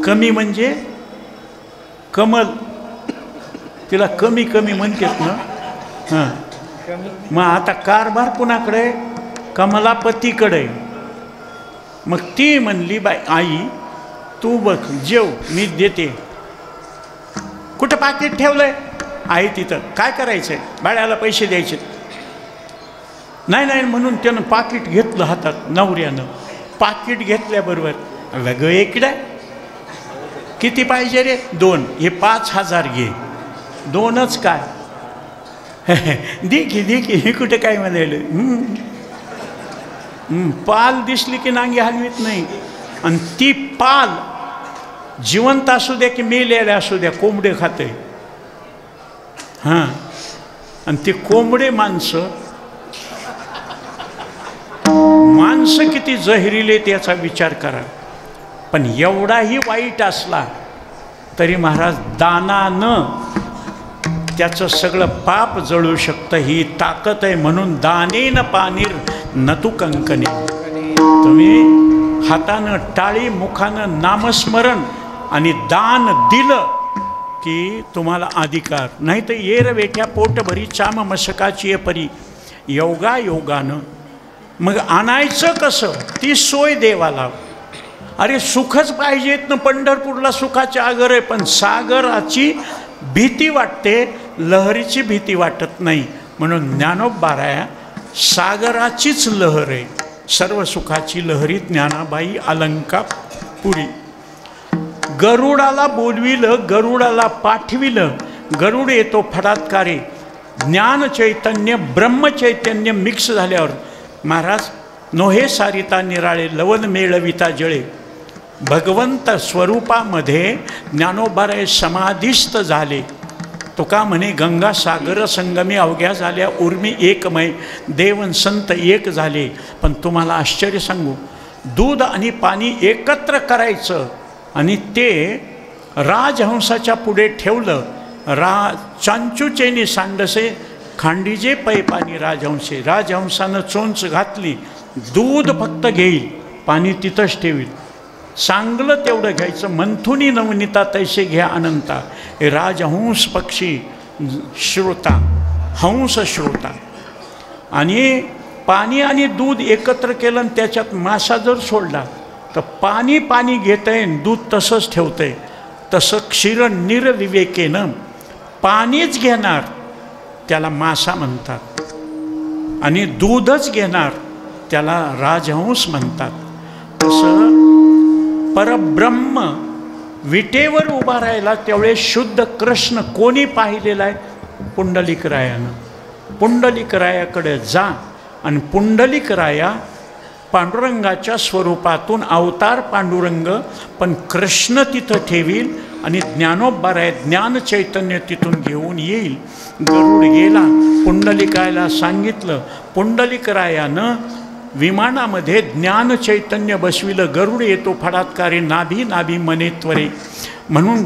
कमी म्हणजे कमल, तिला कमी कमी म्हणतात ना. हां, मग आता कारभार कुणाकडे? कमलापतीकडे. मग ती म्हणली बाई आई तू बघ जेव, मी देते. कुठं पाकिट ठेवलंय? आहे तिथं. काय करायचंय? बाळ्याला पैसे द्यायचे. नाही नाही म्हणून त्यानं पाकिट घेतलं हातात. नवऱ्यानं पाकिट घेतल्याबरोबर वेगळं इकडे किती पाहिजे रे? 2. हे 5,000 घे. 2च काय? दे की हे कुठे काय म्हणायला. पाल दिसली की नांगी हलवीत नाही. आणि ती पाल जिवंत असू द्या की मेलेले असू द्या, कोंबडे खाते. हां, आणि ते कोंबडे माणसं किती जहरीले त्याचा विचार करा. पण एवढाही वाईट असला तरी महाराज दानानं त्याचं सगळं पाप जळू शकतं. ही ताकद आहे. म्हणून दानेन पानीर नतु कंकणे. तुम्ही हातानं टाळी, मुखानं नामस्मरण आणि दान दिलं की तुम्हाला अधिकार. नाही तर येर वेठ्या पोटभरी चाम मशकाची परी. योगानं मग आणायचं कसं? ती सोय देवाला. अरे सुखच पाहिजेत ना. पंढरपूरला सुखाचे आगर आहे, पण सागराची भीती वाटते, लहरीची भीती वाटत नाही. म्हणून ज्ञानोबाराया सागराचीच लहर आहे. सर्व सुखाची लहरी ज्ञानाबाई अलंकापुरी. गरुडाला बोलविलं, गरुडाला पाठविलं, गरुड येतो फडात्कारे. ज्ञान चैतन्य ब्रह्मचैतन्य मिक्स झाल्यावर महाराज नोहे सारिता निराळे लवन मेळविता जळे. भगवंत स्वरूपामध्ये ज्ञानोबाराय समाधिस्थ झाले. तुका म्हणे गंगा सागर संगमी अवघ्या झाल्या उर्मी एकमय. देवन संत एक झाले. पण तुम्हाला आश्चर्य सांगू, दूध आणि पाणी एकत्र करायचं आणि ते राजहंसाच्या पुढे ठेवलं. चांचूचेनी सांडसे खांडीजे पै पाणी राजहंसे. राजहंसानं चोंच घातली, दूध फक्त घेईल, पाणी तिथंच ठेवील. चांगलं तेवढं घ्यायचं. मंथुनी नवनीता तैसे घ्या अनंता. हे राजहंस पक्षी श्रोता, हंस श्रोता. आणि पाणी आणि दूध एकत्र केलं आणि त्याच्यात मासा जर सोडला तर पाणी पाणी घेतंय, दूध तसंच ठेवतंय. तसं क्षीर निर्विवेकेनं पाणीच घेणार त्याला मासा म्हणतात, आणि दूधच घेणार त्याला राजहंस म्हणतात. तसं परब्रह्म विटेवर उभा राहिला त्यावेळेस शुद्ध कृष्ण कोणी पाहिलेला आहे? पुंडलिकरायानं. पुंडलिकरायाकडे जा आणि पुंडलिकराया पांडुरंगाच्या स्वरूपातून अवतार पांडुरंग, पण कृष्ण तिथं ठेवील आणि ज्ञानोबाराय ज्ञान चैतन्य तिथून घेऊन येईल. गरुड गेला, पुंडलिकायला सांगितलं. पुंडलिकरायानं विमानामध्ये ज्ञान चैतन्य बसविलं. गरुड येतो फडात्कारे नाभी नाभी मने त्वरे. म्हणून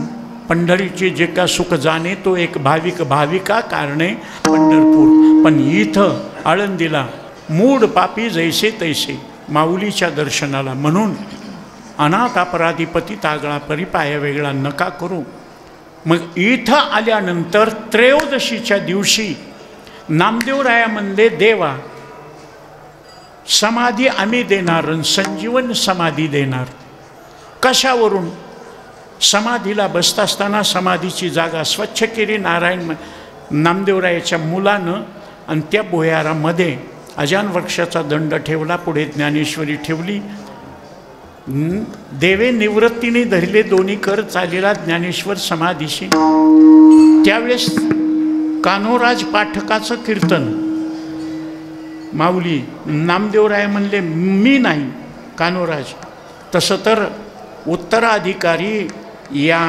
पंढरीचे जे का सुख जाणे तो एक भाविक भाविका कारणे पंढरपूर. पण इथं आळंदीला मूड पापी जैसे तैसे माऊलीच्या दर्शनाला. म्हणून अनाथ अपराधीपती तागळा परी पाया वेगळा नका करू. मग इथं आल्यानंतर त्रयोदशीच्या दिवशी नामदेवराया म्हणले देवा समाधी आम्ही देणार, संजीवन समाधी देणार. कशावरून? समाधीला बसत असताना समाधीची जागा स्वच्छ केली नारायण नामदेवरायाच्या मुलानं, आणि त्या बोयारामध्ये अजान वृक्षाचा दंड ठेवला. पुढे ज्ञानेश्वरी ठेवली. देवे निवृत्तीने धरले दोन्ही कर चालेला ज्ञानेश्वर समाधीशी. त्यावेळेस कान्होराज पाठकाचं कीर्तन माऊली नामदेवराय म्हणले मी नाही कान्होराज. तसं तर उत्तराधिकारी या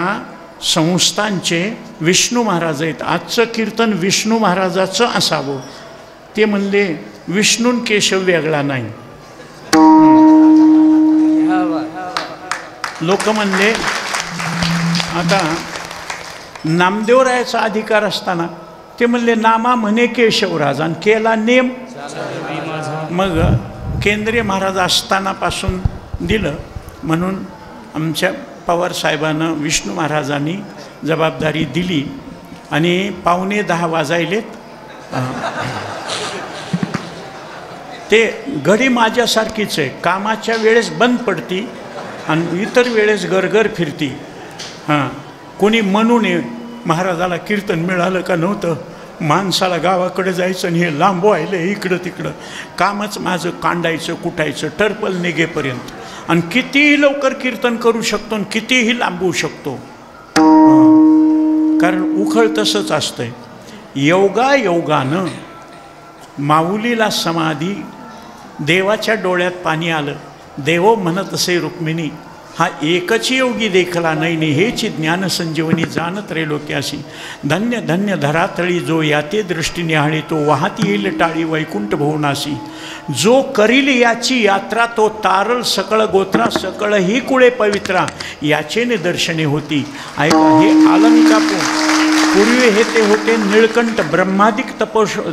संस्थांचे विष्णू महाराज आहेत. आजचं कीर्तन विष्णू महाराजाचं असावं. ते म्हणले विष्णून केशव वेगळा नाही. लोक म्हणले आता नामदेवरायाचा अधिकार असताना ते म्हणले नामा म्हणे केशवराज आणि केला नेम. मग केंद्रीय महाराज असतानापासून दिलं म्हणून आमच्या पवार साहेबांना विष्णू महाराजांनी जबाबदारी दिली आणि 9:45 वाजायलेत. ते घडी माझ्यासारखीच आहे. कामाच्या वेळेस बंद पडती आणि इतर वेळेस गरगर फिरती. कोणी म्हणू नये महाराजाला कीर्तन मिळालं का नव्हतं. माणसाला गावाकडे जायचं आणि हे लांब व्हायलं इकडं तिकडं. कामच माझं कांडायचं कुटायचं टर्पल निघेपर्यंत. आणि कितीही लवकर कीर्तन करू शकतो आणि कितीही लांबवू शकतो. कारण उखळ तसंच असतंय. योगानं माऊलीला समाधी देवाच्या डोळ्यात पाणी आलं. देवो म्हणत असे रुक्मिणी हा एकच योगी देखला नाही हेची ज्ञान संजीवनी जाणत रे लोक्यासी. धन्य धन्य धरातळी जो याते दृष्टी निहाळी तो वाहती येईल टाळी वैकुंठ भुवनासी. जो करील याची यात्रा तो तारल सकळ गोत्रा सकळ ही कुळे पवित्रा याचे निदर्शने होती. ऐका हे अलंकापूर पूर्वी हे ते होते निळकंठ ब्रह्मादिक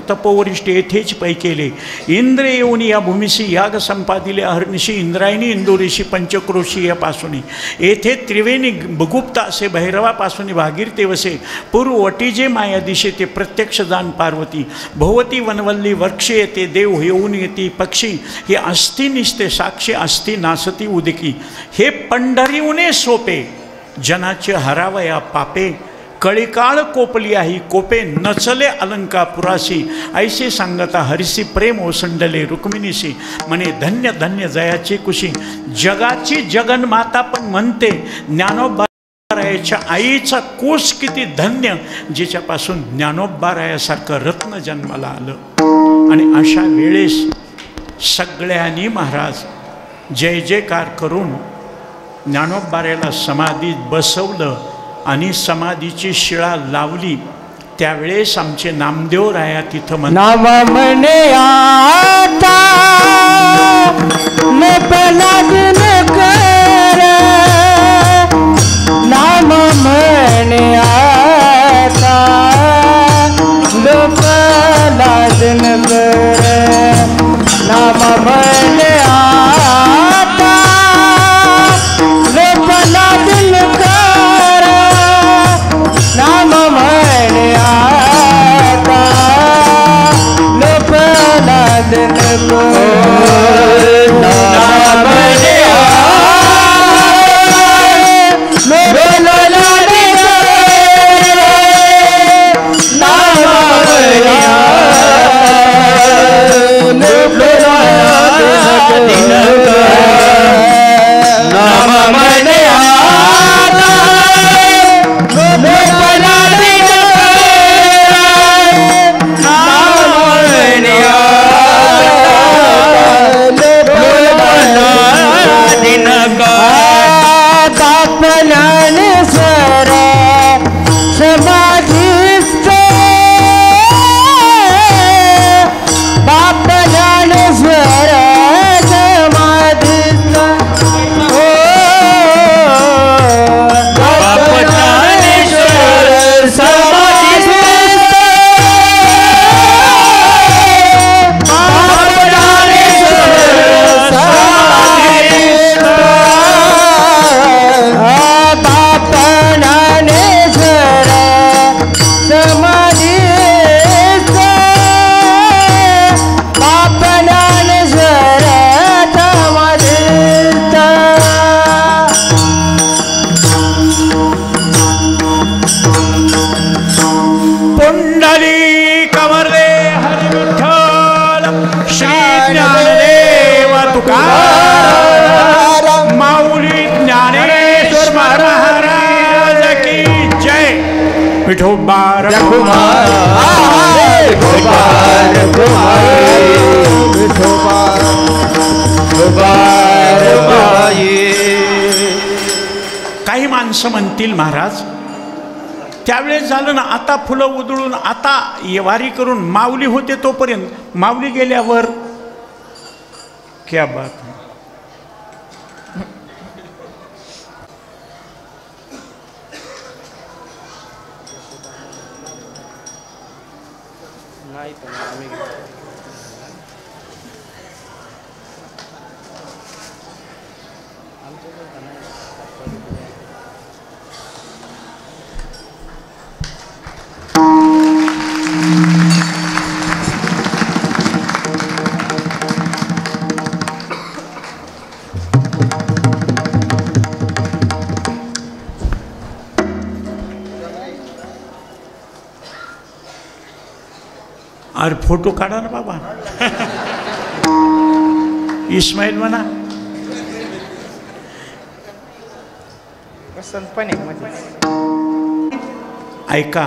तपोवरिष्ठ येथेच पै केले. इंद्र येऊन या भूमीशी याग संपादिले अहर्निशी इंद्रायणी इंदोरीशी पंचक्रोशी यापासून येथे त्रिवेणी गुप्त असे भैरवापासून भागीरथे वसे पूर्ववटी जे माया दिशे ते प्रत्यक्ष जाण पार्वती. भोवती वनवल्ली वृक्ष येते देव येऊन येते पक्षी हे अस्थि निसते साक्षी अस्थि नासती उदिकी. हे पंढरीउने सोपे जनाचे हरावया पापे कळीकाळ कोपली आहे कोपे नचले अलंकापुराशी. ऐसे सांगता हरिसी प्रेम ओसंडले रुक्मिणीशी म्हणे धन्य धन्य जयाची कुशी. जगाची जगन्माता पण म्हणते ज्ञानोबारायाच्या आईचा कोस किती धन्य जिच्यापासून ज्ञानोबारायासारखं रत्न जन्माला आलं. आणि अशा वेळेस सगळ्यांनी महाराज जय जयकार करून ज्ञानोबारायाला समाधीत बसवलं आणि समाधीची शिळा लावली. त्यावेळेस आमचे नामदेवराया तिथं नाम म्हणे आता न पलाद कर. नाम म्हणे आता न पलाद कर. नाम म्हणे आता न पलाद कर. नाम म्हणे आता लोपलाद नको. नाम म्हणे लोपलाद नाम म्हणे नाम म्हणे विठोबा काही माणसं म्हणतील महाराज त्यावेळेस झालं ना, आता फुलं उधळून आता वारी करून माऊली होते तोपर्यंत माऊली गेल्यावर क्या बात है. अरे फोटो काढा ना बाबा. इस्माईल म्हणा ऐका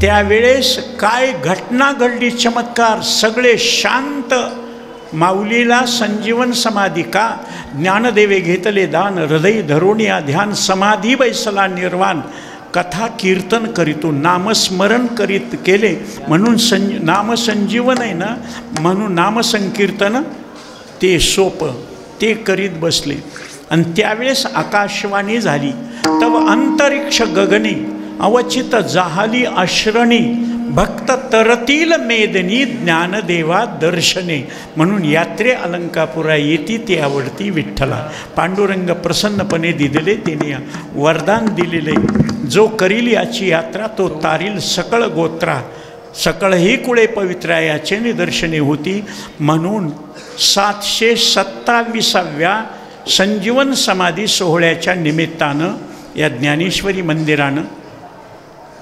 त्यावेळेस काय घटना घडली, चमत्कार. सगळे शांत. माऊलीला संजीवन समाधी का ज्ञानदेवे घेतले दान, हृदय धरोनिया ध्यान, समाधी बैसला निर्वाण, कथा कीर्तन करीतो, नामस्मरण करीत केले म्हणून नामसंजीवन आहे ना, म्हणून नामसंकीर्तन ते सोप ते करीत बसले. आणि त्यावेळेस आकाशवाणी झाली. तव अंतरिक्ष गगनी अवचित जाहली अश्रणी, भक्त तरतील मेदनी ज्ञानदेवा दर्शने. म्हणून यात्रे अलंकापुरा येती ती आवडती विठ्ठला. पांडुरंग प्रसन्नपणे दिलेले तिने वरदान दिलेले. जो करील याची यात्रा तो तारील सकळ गोत्रा, सकळ ही कुळे पवित्रा याचे निदर्शने होती. म्हणून 727व्या संजीवन समाधी सोहळ्याच्या निमित्तानं या ज्ञानेश्वरी मंदिरानं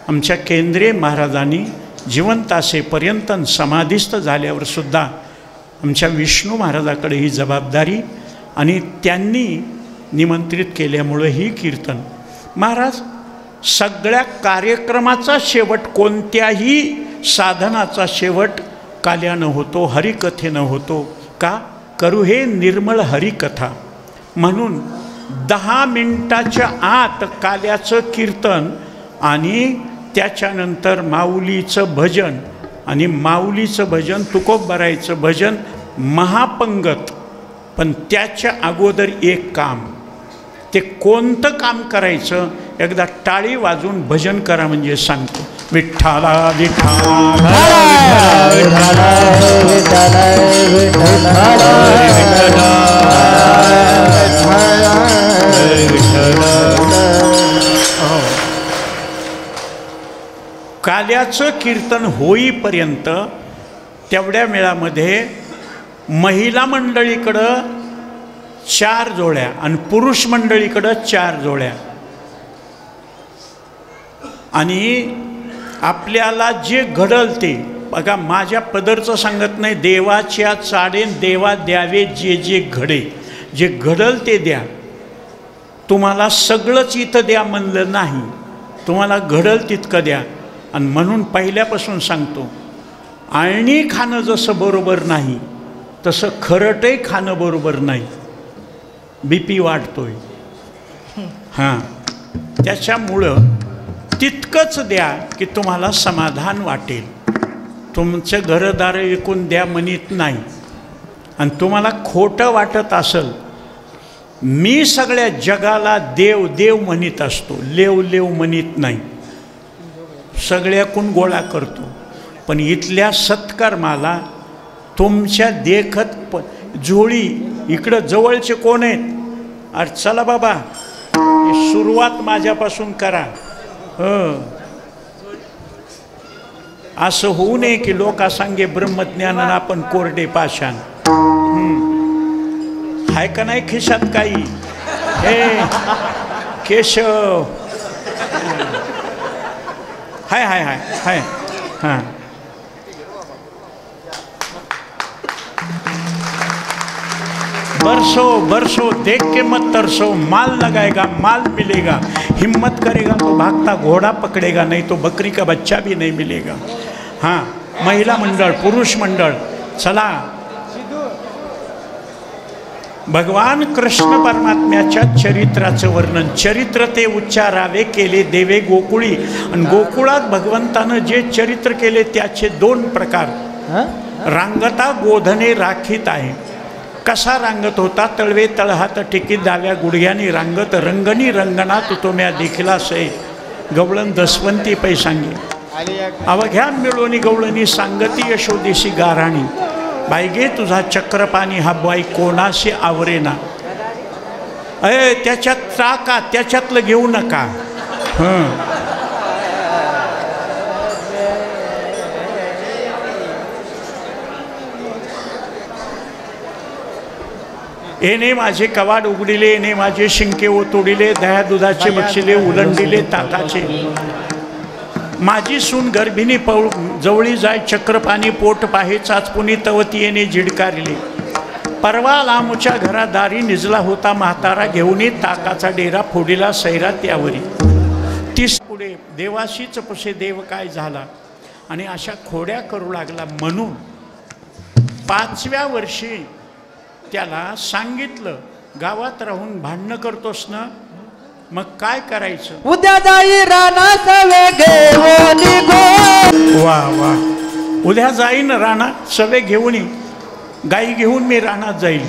आमच्या केंद्रीय महाराजांनी जिवंत असेपर्यंत समाधीस्थ झाल्यावर सुद्धा आमच्या विष्णू महाराजाकडे ही जबाबदारी आणि त्यांनी निमंत्रित केल्यामुळं ही कीर्तन. महाराज सगळ्या कार्यक्रमाचा शेवट, कोणत्याही साधनाचा शेवट काल्यानं होतो, हरिकथेनं होतो. का करू हे निर्मळ हरिकथा. म्हणून 10 मिनिटाच्या आत काल्याचं कीर्तन आणि त्याच्यानंतर माऊलीचं भजन, आणि माऊलीचं भजन तुकोबारायचं भजन महापंगत. पण त्याच्या अगोदर एक काम, ते कोणतं काम करायचं एकदा टाळी वाजून भजन करा म्हणजे सांगतो. विठ्ठला विठ्ठला काल्याचं कीर्तन होईपर्यंत तेवढ्या वेळामध्ये महिला मंडळीकडं 4 जोड्या आणि पुरुष मंडळीकडं 4 जोड्या. आणि आपल्याला जे घडल ते बघा, माझ्या पदरचं सांगत नाही, देवाच्या चाडेन देवा द्यावे जे जे घडे, जे घडल ते द्या. तुम्हाला सगळंच इथं द्या म्हणलं नाही, तुम्हाला घडल तितकं द्या. आणि म्हणून पहिल्यापासून सांगतो, आळणी खाणं जसं बरोबर नाही तसं खरटही खाणं बरोबर नाही. BP वाढतोय. हां, त्याच्यामुळं तितकंच द्या की तुम्हाला समाधान वाटेल. तुमचं घरदार विकून द्या म्हणत नाही. आणि तुम्हाला खोटं वाटत असेल, मी सगळ्या जगाला देव देव म्हणत असतो, लेव लेव म्हणत नाही. सगळ्याकून गोळा करतो, पण इथल्या सत्कर्माला तुमच्या देखत जोळी इकडं जवळचे कोण आहेत? अरे चला बाबा, सुरुवात माझ्यापासून करा. असं होऊ नये की लोका सांगे ब्रह्मज्ञानानं आपण कोरडे पाषाण. हाय का नाही खिशात काही? हे केशव, हाय हाय हाय हाय. हां, बरसो बरसो देख के मत तरसो, माल लगाएगा माल मिलेगा, हिम्मत करेगा तो भागता घोड़ा पकड़ेगा, नहीं तो बकरी का बच्चा भी नहीं मिलेगा। हाँ, महिला मंडळ, पुरुष मंडळ, चला भगवान कृष्ण परमात्म्याच्या चरित्राचं वर्णन, चरित्र ते उच्चारावे केले देवे गोकुळी। आणि गोकुळात भगवंतानं जे चरित्र केले त्याचे दोन प्रकार। रांगता गोधने राखीत आहे, कसा रांगत होता, तळवे तळहात टिकीत डाव्या गुडघ्यानी रांगत, रंगनी रंगनात तुम्या देखिला सै, गवळण दसवंती पैसांगी, अवघ्या मिळवणी गवळणी सांगती यशोदेशी गाराणी, बायगे तुझा चक्रपाणी हा बाई कोणाशी आवरेना। त्याच्यात टाका, त्याच्यातलं घेऊ नका। येणे माझे कवाड उघडिले, येणे माझे शिंके ओतोडिले, दह्या दुधाचे बक्षिले उलंडिले ताकाचे, माझी सून गर्भिणी जवळी जाय चक्रपाणी, पोट पाहे चाचपुनी तवती येणे झिडकारिले, परवा लांबच्या घरा दारी निजला होता म्हातारा, घेऊन ताकाचा डेरा फोडीला सैरा त्यावरी, तीस पुढे देवाशीच पुसे देव काय झाला, आणि अशा खोड्या करू लागला। म्हणून 5व्या वर्षी त्याला सांगितलं, गावात राहून भांडणं करतोस ना, मग काय करायचं, उद्या जाई राणा सवे घेऊन गो। वा वा, उद्या जाईन राणा सवे घेऊन, गाई घेऊन मी रानात जाईल।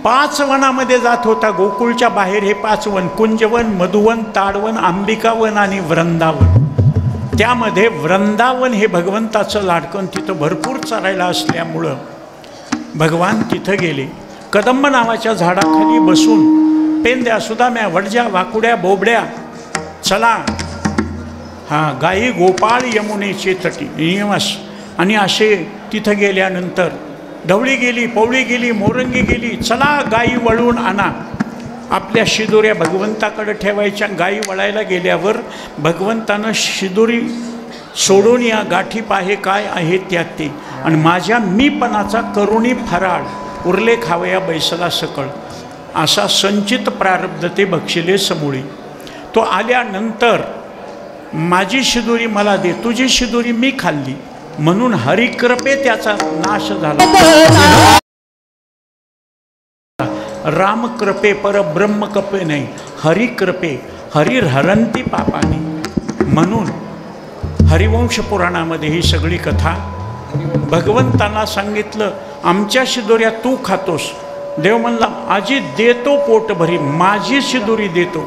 5 वनामध्ये जात होता, गोकुळच्या बाहेर हे 5 वन, कुंजवन, मधुवन, ताडवन, अंबिकावन आणि वृंदावन। त्यामध्ये वृंदावन हे भगवंताचं लाडकं, तिथं भरपूर चरायला असल्यामुळं भगवान तिथं गेले। कदंब नावाच्या झाडाखाली बसून पेंद्या सुदाम्या वडज्या वाकुड्या बोबड्या, चला हां गाई गोपाळ यमुनेचे तटी नियमस, आणि असे तिथं गेल्यानंतर ढवळी गेली, पवळी गेली, मोरंगी गेली, चला गाई वळून आणा। आपल्या शिदोऱ्या भगवंताकडे ठेवायच्या। गाई वळायला गेल्यावर भगवंतानं शिदोरी सोडून या गाठी पाहे काय आहे त्यात ते, आणि माझ्या मीपणाचा करुणी फराळ, उरले खावया बैसला सकळ, असा संचित प्रारब्ध ते बक्षिले समोळी। तो आल्यानंतर माझी शिदोरी मला दे, तुझी शिदोरी मी खाल्ली, म्हणून हरिकृपे त्याचा नाश झाला। रामकृपे परब्रह्म कृपे नाही, हरिकृपे, हरिर हरंती पापानी। म्हणून हरिवंश पुराणामध्ये ही सगळी कथा भगवंतांना सांगितलं, आमच्या शिदोऱ्या तू खातोस। देव म्हणला, आजी देतो पोट भरी, माझी शिदोरी देतो।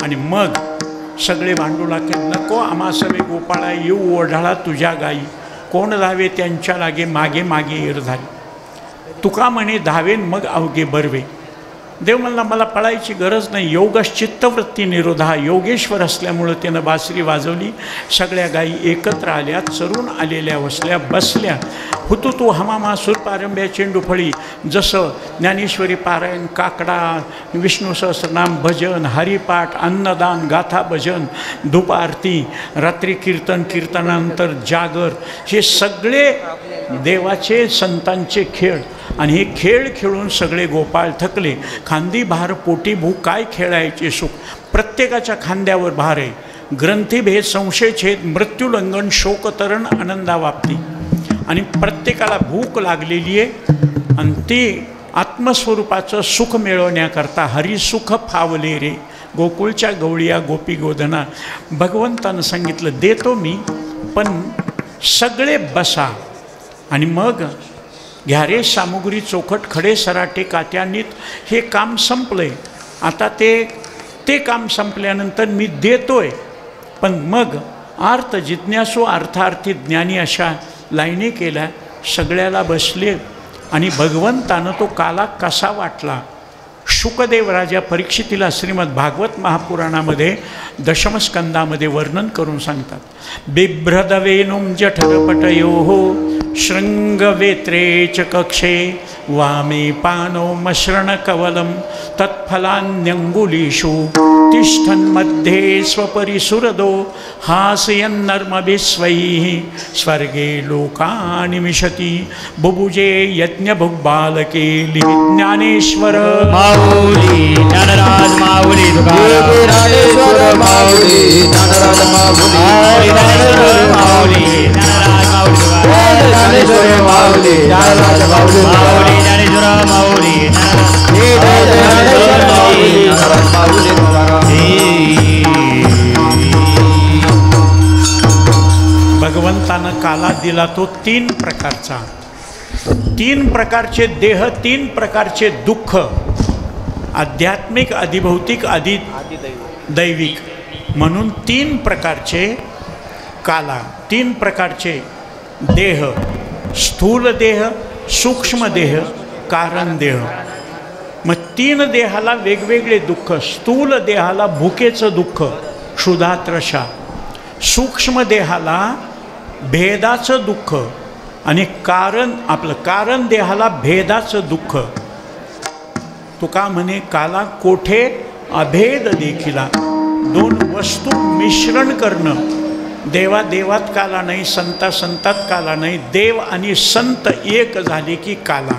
आणि मग सगळे भांडू लागले, नको आम्हा सवे गोपाळा येऊ ओढाळा तुझ्या गाई, कोण धावे त्यांच्या लागे, मागे मागे येर झाली, तुका म्हणे धावेन मग अवघे बरवे। देव म्हणला, मला पळायची गरज नाही, योगश चित्तवृत्ती निरोधा, योगेश्वर असल्यामुळं त्यानं बासरी वाजवली। सगळ्या गायी एकत्र आल्या, चरून आलेल्या वसल्या बसल्या, हुतू तू हमामा सुरपारंब्या चेंडूफळी, जसं ज्ञानेश्वरी पारायण, काकडा, विष्णू सहस्रनाम भजन, हरिपाठ, अन्नदान, गाथा भजन, धूप आरती, रात्री कीर्तन, कीर्तनानंतर जागर, हे सगळे देवाचे संतांचे खेळ। आणि हे खेळ खेळून सगळे गोपाळ थकले। खांदी भार पोटी भूक, काय खेळायचे सुख, प्रत्येकाच्या खांद्यावर भार आहे। ग्रंथीभेद संशय छेद, मृत्यूलंघन शोकतरण आनंदावाप्ती, आणि प्रत्येकाला भूक लागलेली आहे, आणि ती आत्मस्वरूपाचं सुख मिळवण्याकरता हरिसुख फावले रे, गोकुळच्या गवळिया गोपी गोधना। भगवंतानं सांगितलं, देतो मी, पण सगळे बसा, आणि मग घ्या रे सामुग्री चोखट, खडे सराटे कात्यानीत, हे काम संपलंय आता। ते काम संपल्यानंतर मी देतोय, पण मग अर्थ जिज्ञासू अर्थार्थी ज्ञानी अशा लाईनी केल्या, सगळ्याला बसले। आणि भगवंतानं तो काला कसा वाटला, शुकदेव राजा परीक्षितीला श्रीमद भागवत महापुराणामध्ये दशमस्कंदामध्ये वर्णन करून सांगतात। बिभ्रदवेनुं जठरपटयोः शृंगवेत्रे च कक्षे वामे पानो मश्रणकवलं तत्फलान्यङ्गुलीषु तिष्ठन्मध्ये स्वपरिसुरदो हासयन्नर्मभिस्वैः स्वर्गे लोकानि मिषति बुभुजे यज्ञभुग्बालके ज्ञानेश्वर माऊली ज्ञानराज माऊली ज्ञानेश्वर माऊली ज्ञानराज माऊली माऊली ज्ञानराज माऊली ज्ञानेश्वर माऊली ज्ञानराज माऊली माऊली ज्ञानेश्वर माऊली ज्ञानेश्वर माऊली ज्ञानराज माऊली भगवंतानं काला दिला तो 3 प्रकारचा, 3 प्रकारचे देह, 3 प्रकारचे दुःख, आध्यात्मिक, अधिभौतिक, दैविक म्हणून 3 प्रकारचे काला, 3 प्रकारचे देह, स्थूल देह, सूक्ष्म देह, कारण देह. मग 3 देहाला वेगवेगळे दुःख. स्थूल देहाला भुकेचं दुःख, क्षुधात्रशा. सूक्ष्म देहाला भेदाचं दुःख आणि आपलं कारण देहाला भेदाचं दुःख. तुका म्हणे काला कोठे अभेद देखिला. 2 वस्तू मिश्रण करणं. देवा देवात काला नाही, संता संतात काला नाही. देव आणि संत एक झाले की काला.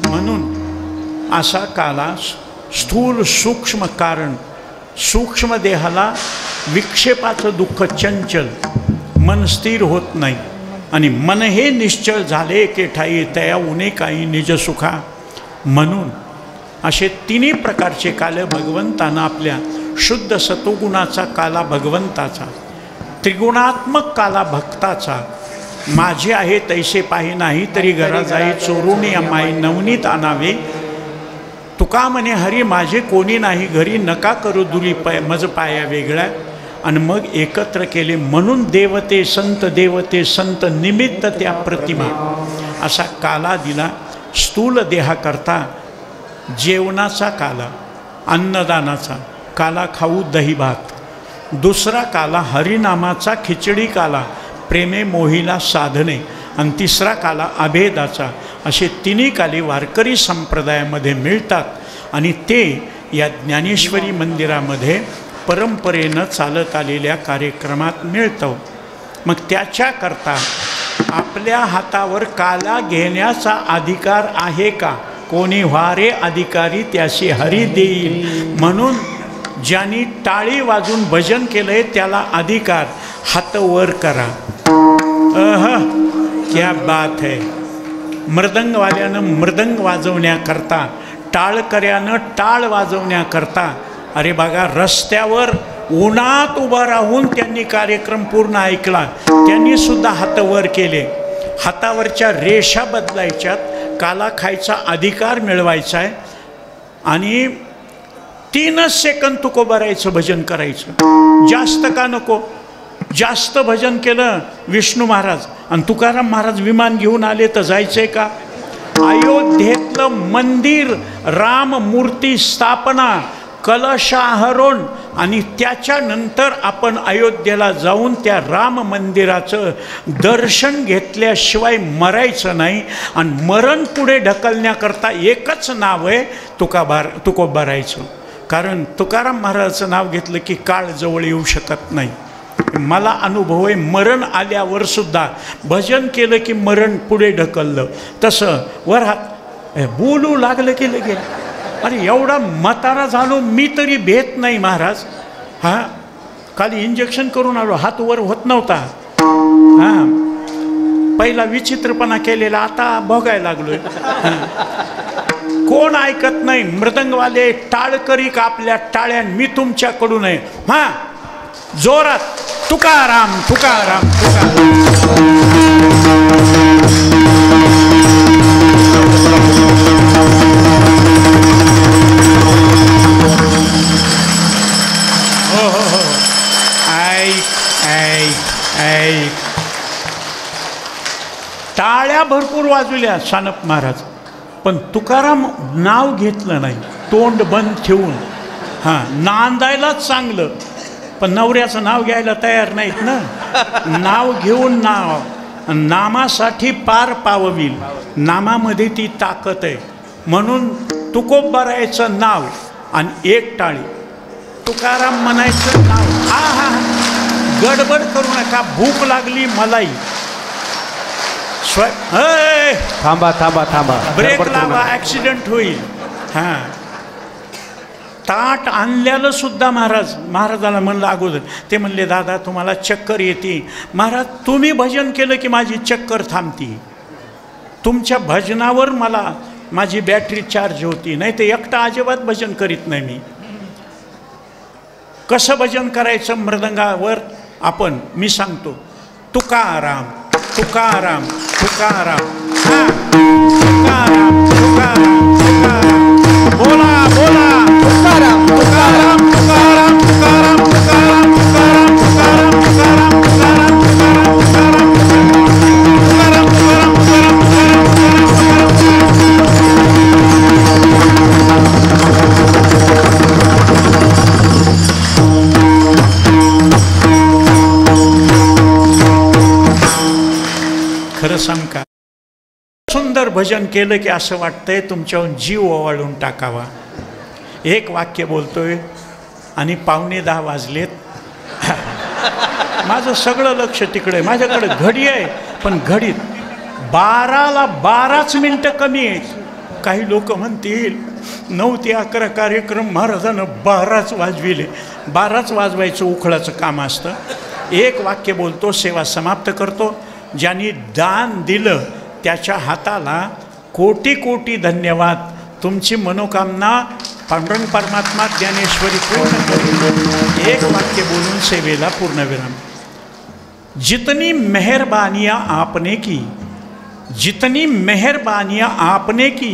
म्हणून असा काला स्थूल सूक्ष्म कारण. सूक्ष्म देहाला विक्षेपाचं दुःख, चंचल, मन स्थिर होत नाही. आणि मन हे निश्चळ झाले की ठाई तया उणे काही निज सुखा. म्हणून असे 3 प्रकारचे काल भगवंतानं आपल्या शुद्ध सतोगुणाचा काला भगवंताचा, त्रिगुणात्मक काला भक्ताचा. माझे आहे तैसे पाहे नाही तरी घरा जाई चोरुणी माई नवनीत आणावे. तुका म्हणे हरी माझे कोणी नाही घरी नका करू दुरी मज पाया वेगळ्या. आणि मग एकत्र केले म्हणून देवते संत निमित्त त्या प्रतिमा. असा काला दिला. स्थूल देहाकरता जेवणाचा काला, अन्नदानाचा काला, खाऊ दही भात. दुसरा काला हरिनामाचा खिचडी काला, प्रेमे मोहिला साधने. आणि तिसरा काला अभेदाचा. असे 3 काले वारकरी संप्रदायामध्ये मिळतात आणि ते या ज्ञानेश्वरी मंदिरामध्ये परंपरेनं चालत आलेल्या कार्यक्रमात मिळतं. मग त्याच्याकरता आपल्या हातावर काला घेण्याचा अधिकार आहे का? कोणी व्हारे अधिकारी त्याशी हरी देईल. म्हणून ज्यांनी टाळी वाजून भजन केलंय त्याला अधिकार. हात वर करा. क्या बात है. मृदंगवाल्यानं मृदंग वाजवण्याकरता, टाळकऱ्यानं टाळ वाजवण्याकरता. अरे बघा, रस्त्यावर उन्हात उभं राहून त्यांनी कार्यक्रम पूर्ण ऐकला. त्यांनी सुद्धा हात वर केले. हातावरच्या रेषा बदलायच्यात. काला खायचा अधिकार मिळवायचा आहे. आणि 3 सेकंद तुको भरायचं, भजन करायचं. जास्त का नको. जास्त भजन केलं विष्णू महाराज आणि तुकाराम महाराज विमान घेऊन आले तर जायचंय का? अयोध्येतलं मंदिर, राम मूर्ती स्थापना, कलशारोहण आणि त्याच्यानंतर आपण अयोध्येला जाऊन त्या राम मंदिराचं दर्शन घेतल्याशिवाय मरायचं नाही. आणि मरण पुढे ढकलण्याकरता एकच नाव आहे, तुकोबारायचं. कारण तुकाराम महाराजाचं नाव घेतलं की काळ जवळ येऊ शकत नाही. मला अनुभव आहे. मरण आल्यावर सुद्धा भजन केलं की मरण पुढे ढकललं. तसं वर हात बोलू लागलं की लगे अरे एवढा म्हातारा झालो मी तरी भेट नाही महाराज. हां, खाली इंजेक्शन करून आलो, हात वर होत नव्हता. हां, पहिला विचित्रपणा केलेला आता भोगायला लागलोय. कोण ऐकत नाही. मृदंगवाले टाळकरी का आपल्या टाळ्या मी तुमच्याकडून आहे. हां, जोरात तुकाराम तुकाराम तुकाराम. हो हो हो, ऐक ऐक ऐक. टाळ्या भरपूर वाजवल्या सानप महाराज, पण तुकाराम नाव घेतलं नाही. तोंड बंद ठेवून. हां, नांदायलाच चांगलं, पण नवऱ्याचं नाव घ्यायला तयार नाहीत ना. नाव घेऊन नाव नामासाठी पार पाववील, नामामध्ये ती ताकद आहे. म्हणून तुकोबारायचं नाव आणि एक टाळी, तुकाराम म्हणायचं नाव. हा हा, गडबड करू नका, भूक लागली मलाई. थांबा थांबा थांबा, ब्रेक लावा, ॲक्सिडेंट होईल. हां, ताट आणल्याला सुद्धा महाराजाला म्हणलं अगोदर. ते म्हणले दादा तुम्हाला चक्कर येते. महाराज तुम्ही भजन केलं की माझी चक्कर थांबती. तुमच्या भजनावर मला माझी बॅटरी चार्ज होती, नाही तर एकटा अजिबात भजन करीत नाही मी. कसं भजन करायचं मृदंगावर आपण, मी सांगतो. तुकाराम तुकाराम तुकाराम, हां, तुकाराम तुकाराम तुकाराम, बोला बोला तुकाराम तुकाराम तुकाराम तुकाराम तुकाराम तुकाराम तुकाराम तुकाराम तुकाराम तुकाराम तुकाराम तुकाराम खरं सांग का, सुंदर भजन केलं की असं वाटतंय तुमच्याहून जीव ओवाळून टाकावा. एक वाक्य बोलतोय आणि 9:45 वाजलेत. माझं सगळं लक्ष तिकडे, माझ्याकडे घडी आहे पण घडीत 12ला 12च मिनटं कमी आहेत. काही लोक म्हणतील 9 ते 11 कार्यक्रम महाराजानं 12च वाजविले. 12च वाजवायचं उखळाचं काम असतं. एक वाक्य बोलतो, सेवा समाप्त करतो. ज्यांनी दान दिलं त्याच्या हाताला कोटी कोटी धन्यवाद. तुमची मनोकामना पांडुरंग परमात्मा ज्ञानेश्वरी पूर्ण करेल. एक वाक्य बोलून सेवेला पूर्णविराम. जितनी मेहरबानियाँ आपने की, जितनी मेहरबानियाँ आपने की,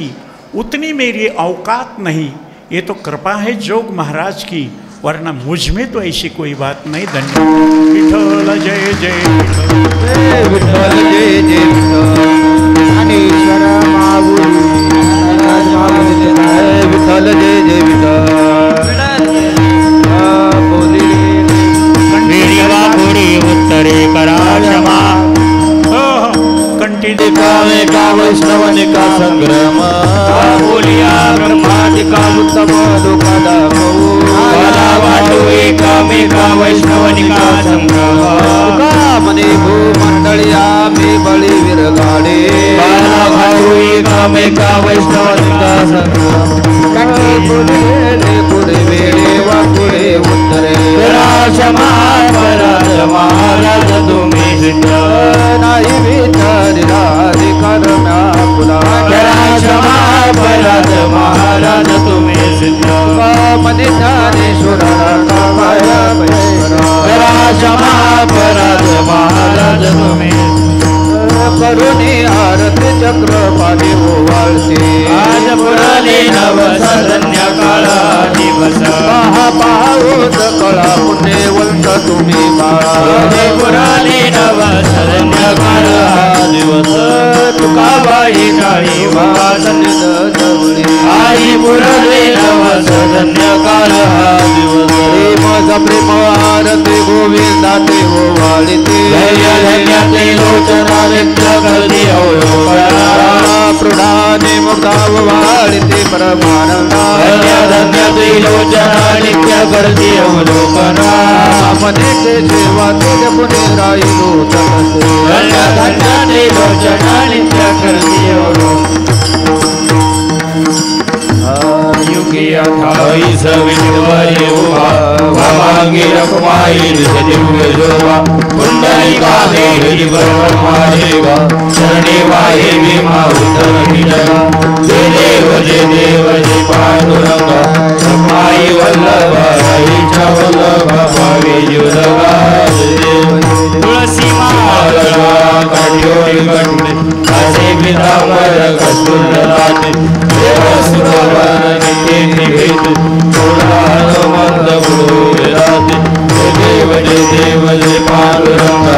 उतनी मेरी औकात नहीं. ये तो कृपा है जोग महाराज की, वरना मुझ में तो ऐसी कोई बात नहीं. धन्यवाद. विठ्ठल जय जय विठ्ठल, विठ्ठल जय जय विठ्ठल, ज्ञानेश्वर माऊली विठ्ठल जय जय विठ्ठल. उत्तरे करा क्षमा, एका वैष्णवनिका संग्राम, बोलिया ब्रह्मादिका उत्तम लोका दाखवू, वाटू एकामेका वैष्णवनिका संग्राम, मने भूमंडळी आम्ही बळी विरगाडे, भाऊ एकामेका वैष्णवनिका संग्राम, पुढे वेळे वा पुढे उत्तरे क्षमा महाराज तुम्ही सिद्ध नाही विचारी राधिकार पुला, क्षमा महाराज तुम्ही सिद्ध मने ज्ञानेश्वर क्षमा महाराज तुम्ही करुणी आरती चक्र पाणी ओवाळते, आज पुराले नव संध्याकाळा दिवस महापाऊत कळा पुण्यवंत तुम्ही बाळा, पुराले नव संध्याकाळा दिवस तुकाबाई टाळी वाजन जवळी, आई पुराले नव संध्याकाळा दिवस माझा प्रेम आरती गोविंदा ते ओवाळते, धैर्य धन्याचे लोचना व्यक्त करते प्रणाने मुक्ताव वाळते परमानंदा, धन्याचे लोचना नित्य करते अवलोकना, मनेचे सेवा तेज पुणे राहिलो धन्याचे लोचना नित्य करते अवलोकना. युगी 28 विठ्ठल उभा, भावांगी रखुमाई दिव्य जोवा, पुंडलिका देवी परमादेवा, शरणे वाहे भीमा उत्तर जगा, जय देव जय पांडुरंगा, रखुमाई वल्लभ आईच्या वल्लभ भावे जीवलगा, तुळसी माला काठ्योरी कंठे, असे पितांबर कस्तुरलाते, देवसुरवर नित्य निवेद, थोडा हनुमंत बुडविराते, जय देव जय पांडुरंगा,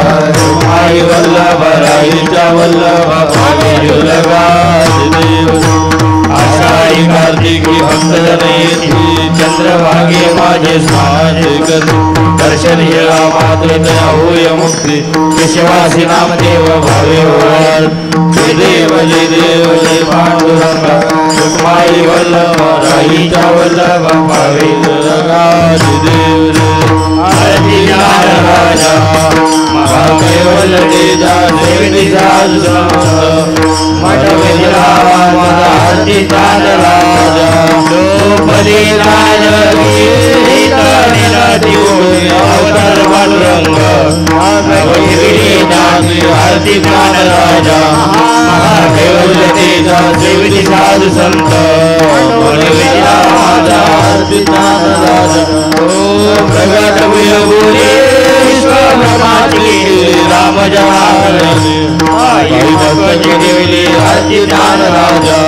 आई वल्लभ राईच्या वल्लभ भावे जीवलगा, आषाढी कार्तिकी भक्तजन येती, चंद्रभागे माझे स्नान करते, दर्शन लीला मातृदया होय मुक्ती केशवासी नामदेव भावे वर जय देव जय पांडुरंग सुखमाई वल्लभ राहीच्या वल्लभ भावे जय देव आरती राजा महादेवल देजा देवी राजा मठवेला आरती राजा बली राजा नीला दिवो अवतार पांडुरंग आरती राजा महादेवल देजा देवी साधु संत बलीला आरती राजा प्रगट भूले राम जवानी आरती राजा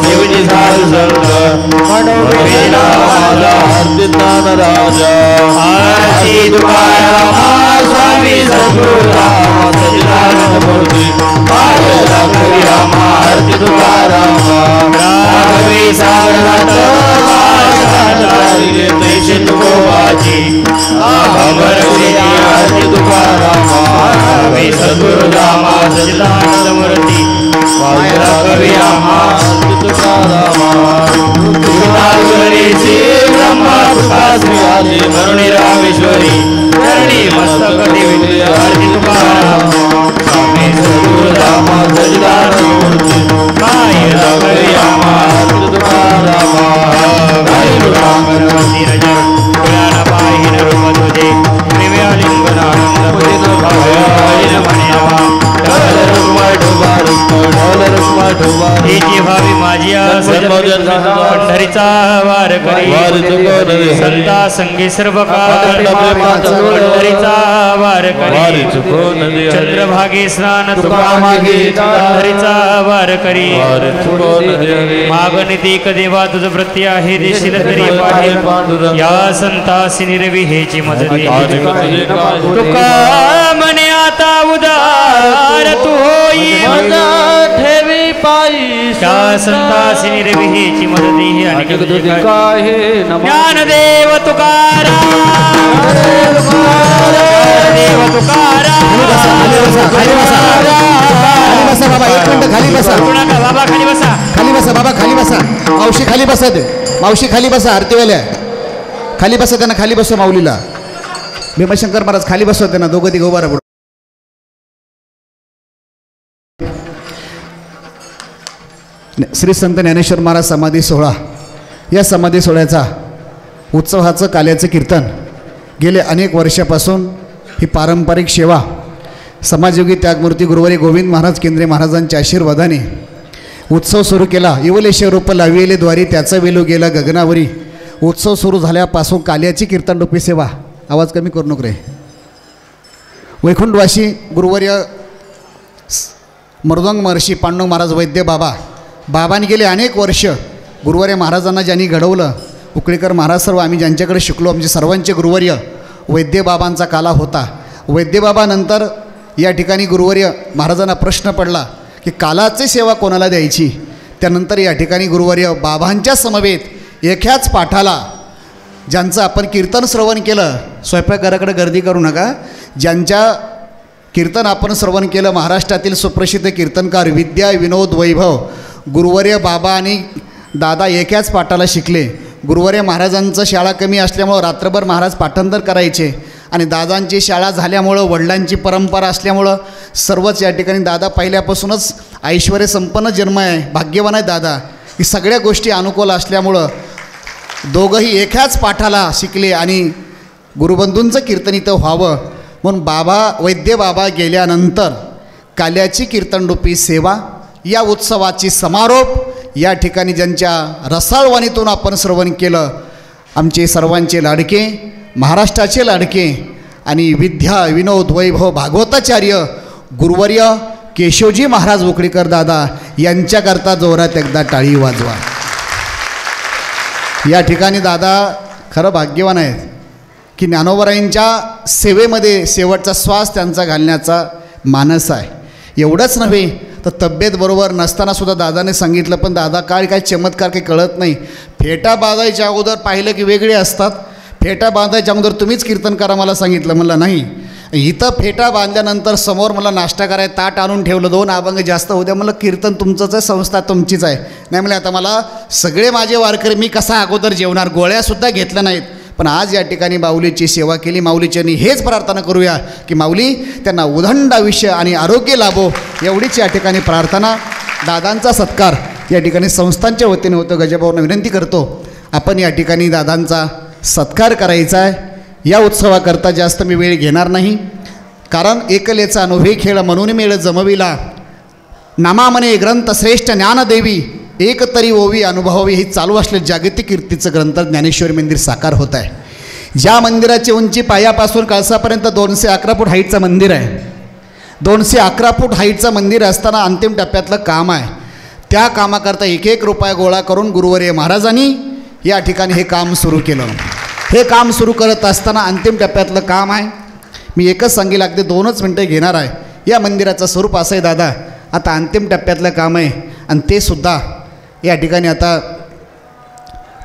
शिवजी साधु संत आरती राजा आरती तुकाराम स्वामी सद्गुरुराम सच्चिदानंद मूर्ती आरती तुकाराम राघवी सागरनाथ आरती तुकाराम सद्गुरुराम सच्चिदानंद मूर्ती कवी आरती तुकाराम मरुणी रामेश्वरी धरणी मस्तक देवी आरती तुकाराम सद्गुरुराम सच्चिदानंद मूर्ती कवी आरती तुकाराम भावी माझी पंढरीचा वार करी संता संगी सर्व पंढरीचा वार करी चंद्रभागे स्नान पंढरीचा वार करी मागणी देक देवा तुझ प्रती आहे देशील तरी पाहिजे या संतासी निर्वी हेची मदती तुका म्हणे आता उदार तू होई ठेवी पायी त्या संतासी निर्वी हेची मदती आणि ज्ञानदेव तुकाराम देव तुकाराम खाली बसा बाबा, खाली बसा. खाली बसा बाबा, खाली बसा. मावशी खाली बसा. मावशी खाली बसा. आरतीवाल्या खाली बसा. त्यांना खाली बसवा. माऊलीला भीमशंकर महाराज खाली बसवा. त्यांना दोघं तिघं उभा राहा. श्री संत ज्ञानेश्वर महाराज समाधी सोहळा, या समाधी सोहळ्याचा उत्सवाचं काल्याचं कीर्तन गेले अनेक वर्षापासून ही पारंपरिक सेवा समाजयोगी त्यागमूर्ती गुरुवारी गोविंद महाराज केंद्रे महाराजांच्या आशीर्वादाने उत्सव सुरू केला. इवलेश्वर रूप लाविले द्वारी त्याचा वेलो गेला गगनावरी. उत्सव सुरू झाल्यापासून काल्याची कीर्तनरूपी सेवा, आवाज कमी करू नको रे, वैकुंठवासी गुरुवर्य मृदंग महर्षी पांडुरंग महाराज वैद्य बाबांनी गेले अनेक वर्ष गुरुवर्य महाराजांना ज्यांनी घडवलं, उकळीकर महाराज सर्व आम्ही ज्यांच्याकडे शिकलो, आमचे सर्वांचे गुरुवर्य वैद्यबाबांचा काला होता. वैद्यबाबानंतर या ठिकाणी गुरुवर्य महाराजांना प्रश्न पडला की कालाची सेवा कोणाला द्यायची. त्यानंतर या ठिकाणी गुरुवर्य बाबांच्या समवेत एकाच पाठाला ज्यांचं आपण कीर्तन श्रवण केलं, स्वयंपाकघराकडे गर्दी करू नका, ज्यांच्या कीर्तन आपण श्रवण केलं, महाराष्ट्रातील सुप्रसिद्ध कीर्तनकार विद्या विनोद वैभव गुरुवर्य बाबा आणि दादा एकाच पाठाला शिकले. गुरुवर्य महाराजांचं शाळा कमी असल्यामुळं रात्रभर महाराज पाठांतर करायचे आणि दादांची शाळा झाल्यामुळं, वडिलांची परंपरा असल्यामुळं सर्वच या ठिकाणी दादा पहिल्यापासूनच ऐश्वर्य संपन्न जन्म आहे, भाग्यवान आहे दादा. ही सगळ्या गोष्टी अनुकूल असल्यामुळं दोघंही एकाच पाठाला शिकले आणि गुरुबंधूंचं कीर्तन इथं व्हावं म्हणून वैद्य बाबा गेल्यानंतर काल्याची कीर्तनरूपी सेवा, या उत्सवाची समारोप या ठिकाणी ज्यांच्या रसाळवाणीतून आपण श्रवण केलं, आमचे सर्वांचे लाडके, महाराष्ट्राचे लाडके आणि विद्या विनोद वैभव भागवताचार्य गुरुवर्य केशवजी महाराज उकळीकर दादा यांच्याकरता जोरात एकदा टाळी वाजवा. या ठिकाणी दादा खरं भाग्यवान आहेत की ज्ञानोबरायांच्या सेवेमध्ये शेवटचा श्वास त्यांचा घालण्याचा मानस आहे. एवढंच नव्हे तर तब्येत बरोबर नसतानासुद्धा दादाने सांगितलं, पण दादा काय चमत्कार काही कळत नाही. फेटा बाजायच्या अगोदर पाहिलं की वेगळे असतात, फेटा बांधायच्या अगोदर तुम्हीच कीर्तन करा मला सांगितलं. म्हणलं नाही. इथं फेटा बांधल्यानंतर समोर मला नाश्ता करायला ताट आणून ठेवलं, 2 अभंग जास्त होऊ द्या. म्हणलं कीर्तन तुमचंच आहे, संस्था तुमचीच आहे. नाही म्हणले आता मला सगळे माझे वारकरी मी कसा अगोदर जेवणार, गोळ्यासुद्धा घेतल्या नाहीत. पण आज या ठिकाणी माऊलीची सेवा केली. माऊलीच्यांनी हेच प्रार्थना करूया की माऊली त्यांना उदंड आयुष्य आणि आरोग्य लाभो, एवढीच या ठिकाणी प्रार्थना. दादांचा सत्कार या ठिकाणी संस्थांच्या वतीने होतो. गजाभाऊंना विनंती करतो आपण या ठिकाणी दादांचा सत्कार करायचा आहे. या उत्सवाकरता जास्त मी वेळ घेणार नाही, कारण एकलेचा अनुभवी खेळ म्हणून मेळ जमविला. नामामने ग्रंथ श्रेष्ठ ज्ञानदेवी, एक तरी ओवी अनुभवावी. ही चालू असलेले जागतिक कीर्तीचं ग्रंथ ज्ञानेश्वरी मंदिर साकार होत आहे. ज्या मंदिराची उंची पायापासून कळसापर्यंत 211 फूट हाईटचं मंदिर आहे. 211 फूट हाईटचं मंदिर असताना अंतिम टप्प्यातलं काम आहे. त्या कामाकरता 1-1 रुपया गोळा करून गुरुवर्य महाराजांनी या ठिकाणी हे काम सुरू केलं. हे काम सुरू करत असताना अंतिम टप्प्यातलं काम आहे. मी एकच सांगेल, अगदी 2च मिनटं घेणार आहे. या मंदिराचं स्वरूप असं आहे दादा, आता अंतिम टप्प्यातलं काम आहे आणि ते सुद्धा या ठिकाणी आता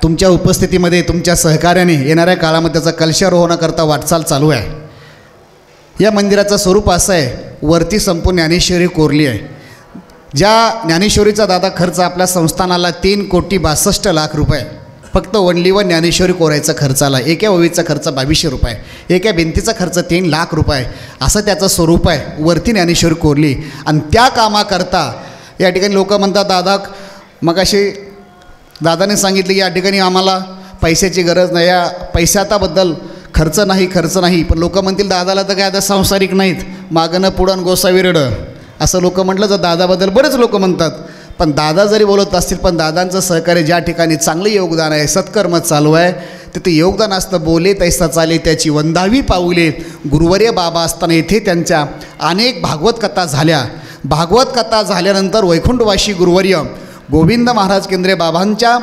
तुमच्या उपस्थितीमध्ये तुमच्या सहकार्याने येणाऱ्या काळामध्ये त्याचा कलशारोहणाकरता वाटचाल चालू आहे. या मंदिराचं स्वरूप असं आहे, वरती संपूर्ण ज्ञानेश्वरी कोरली आहे. ज्या ज्ञानेश्वरीचा दादा खर्च आपल्या संस्थानाला 3,62,00,000 रुपये, फक्त ओनली वन ज्ञानेश्वरी कोरायचा खर्च आला. एका ओवीचा खर्च 2200 रुपये, एका भिंतीचा खर्च 3 लाख रुपये, असं त्याचं स्वरूप आहे. वरती ज्ञानेश्वरी कोरली आणि त्या कामाकरता या ठिकाणी लोक म्हणतात दादा, मग असे दादाने सांगितले या ठिकाणी आम्हाला पैशाची गरज नाही, या पैशाताबद्दल खर्च नाही. पण लोक म्हणतील दादाला तर काय आता सांसारिक नाहीत, मागणं पुढं गोसाविरडं असं लोक म्हटलं तर दादाबद्दल बरेच लोक म्हणतात. पण दादा जरी बोलत असतील, पण दादांचं सहकार्य ज्या ठिकाणी चांगलं योगदान आहे, सत्कर्म चालू आहे, तिथे योगदान असतं. बोले तैसा चाले त्याची वंदावी पाऊले. गुरुवर्य बाबा असताना येथे त्यांच्या अनेक भागवत कथा झाल्या. भागवत कथा झाल्यानंतर वैकुंठवासी गुरुवर्य गोविंद महाराज केंद्रे बाबांच्या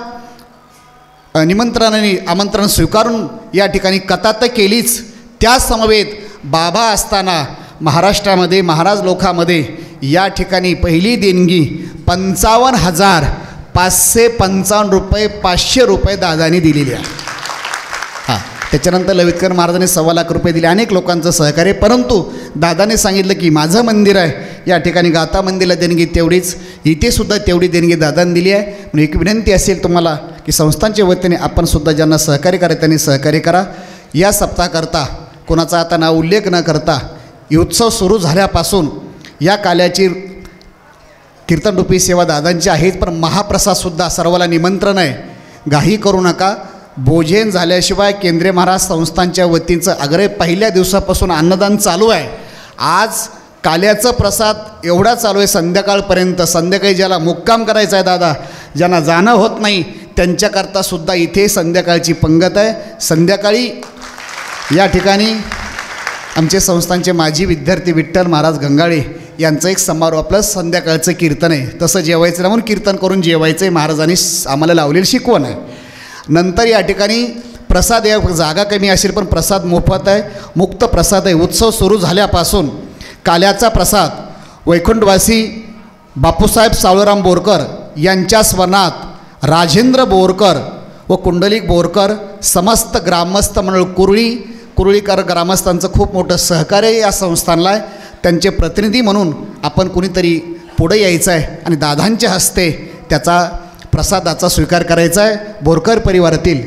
निमंत्रणाने आमंत्रण स्वीकारून या ठिकाणी कथा तर केलीच, त्याच समवेत बाबा असताना महाराष्ट्रामध्ये महाराज लोकामध्ये या ठिकाणी पहिली देणगी 55,555 रुपये 500 रुपये दादांनी दिलेली आहे. हां, त्याच्यानंतर ललितकर महाराजांनी 1,00,000 रुपये दिले. अनेक लोकांचं सहकार्य. परंतु दादाने सांगितलं की माझं मंदिर आहे, या ठिकाणी गाथा मंदिरला देणगी तेवढीच, इथे सुद्धा तेवढी देणगी दादांनी दिली आहे. म्हणून एक विनंती असेल तुम्हाला की संस्थांच्या वतीने आपण सुद्धा ज्यांना सहकार्य करा त्यांनी सहकार्य करा. या सप्ताहाकरता कोणाचा आता नाव उल्लेख न करता उत्सव सुरू झाल्यापासून या काल्याची कीर्तनरूपी सेवा दादांची आहेच, पण महाप्रसादसुद्धा सर्वाला निमंत्रण आहे. घाई करू नका. भोजन झाल्याशिवाय केंद्रीय महाराज संस्थांच्या वतीचं अग्रे पहिल्या दिवसापासून अन्नदान चालू आहे. आज काल्याचं प्रसाद एवढा चालू आहे संध्याकाळपर्यंत. संध्याकाळी ज्याला मुक्काम करायचा आहे दादा, ज्यांना जाणं होत नाही त्यांच्याकरता सुद्धा इथे संध्याकाळची पंगत आहे. संध्याकाळी या ठिकाणी आमचे संस्थांचे माजी विद्यार्थी विठ्ठल महाराज गंगाळे यांचं एक समारोह प्लस संध्याकाळचं कीर्तन आहे. तसं जेवायचं म्हणून कीर्तन करून जेवायचं आहे, महाराजांनी आम्हाला लावलेली शिकवण आहे. नंतर या ठिकाणी प्रसाद, या जागा कमी असेल पण प्रसाद मोफत आहे, मुक्त प्रसाद आहे. उत्सव सुरू झाल्यापासून काल्याचा प्रसाद वैकुंठवासी बापूसाहेब सावळराम बोरकर यांच्या स्मरणात राजेंद्र बोरकर व कुंडलिक बोरकर समस्त ग्रामस्थ मंडळ कुरळीकर ग्रामस्थांचं खूप मोठं सहकार्य या संस्थानला आहे. त्यांचे प्रतिनिधी म्हणून आपण कुणीतरी पुढे यायचं आहे आणि दादांच्या हस्ते त्याचा प्रसादाचा स्वीकार करायचा आहे. बोरकर परिवारातील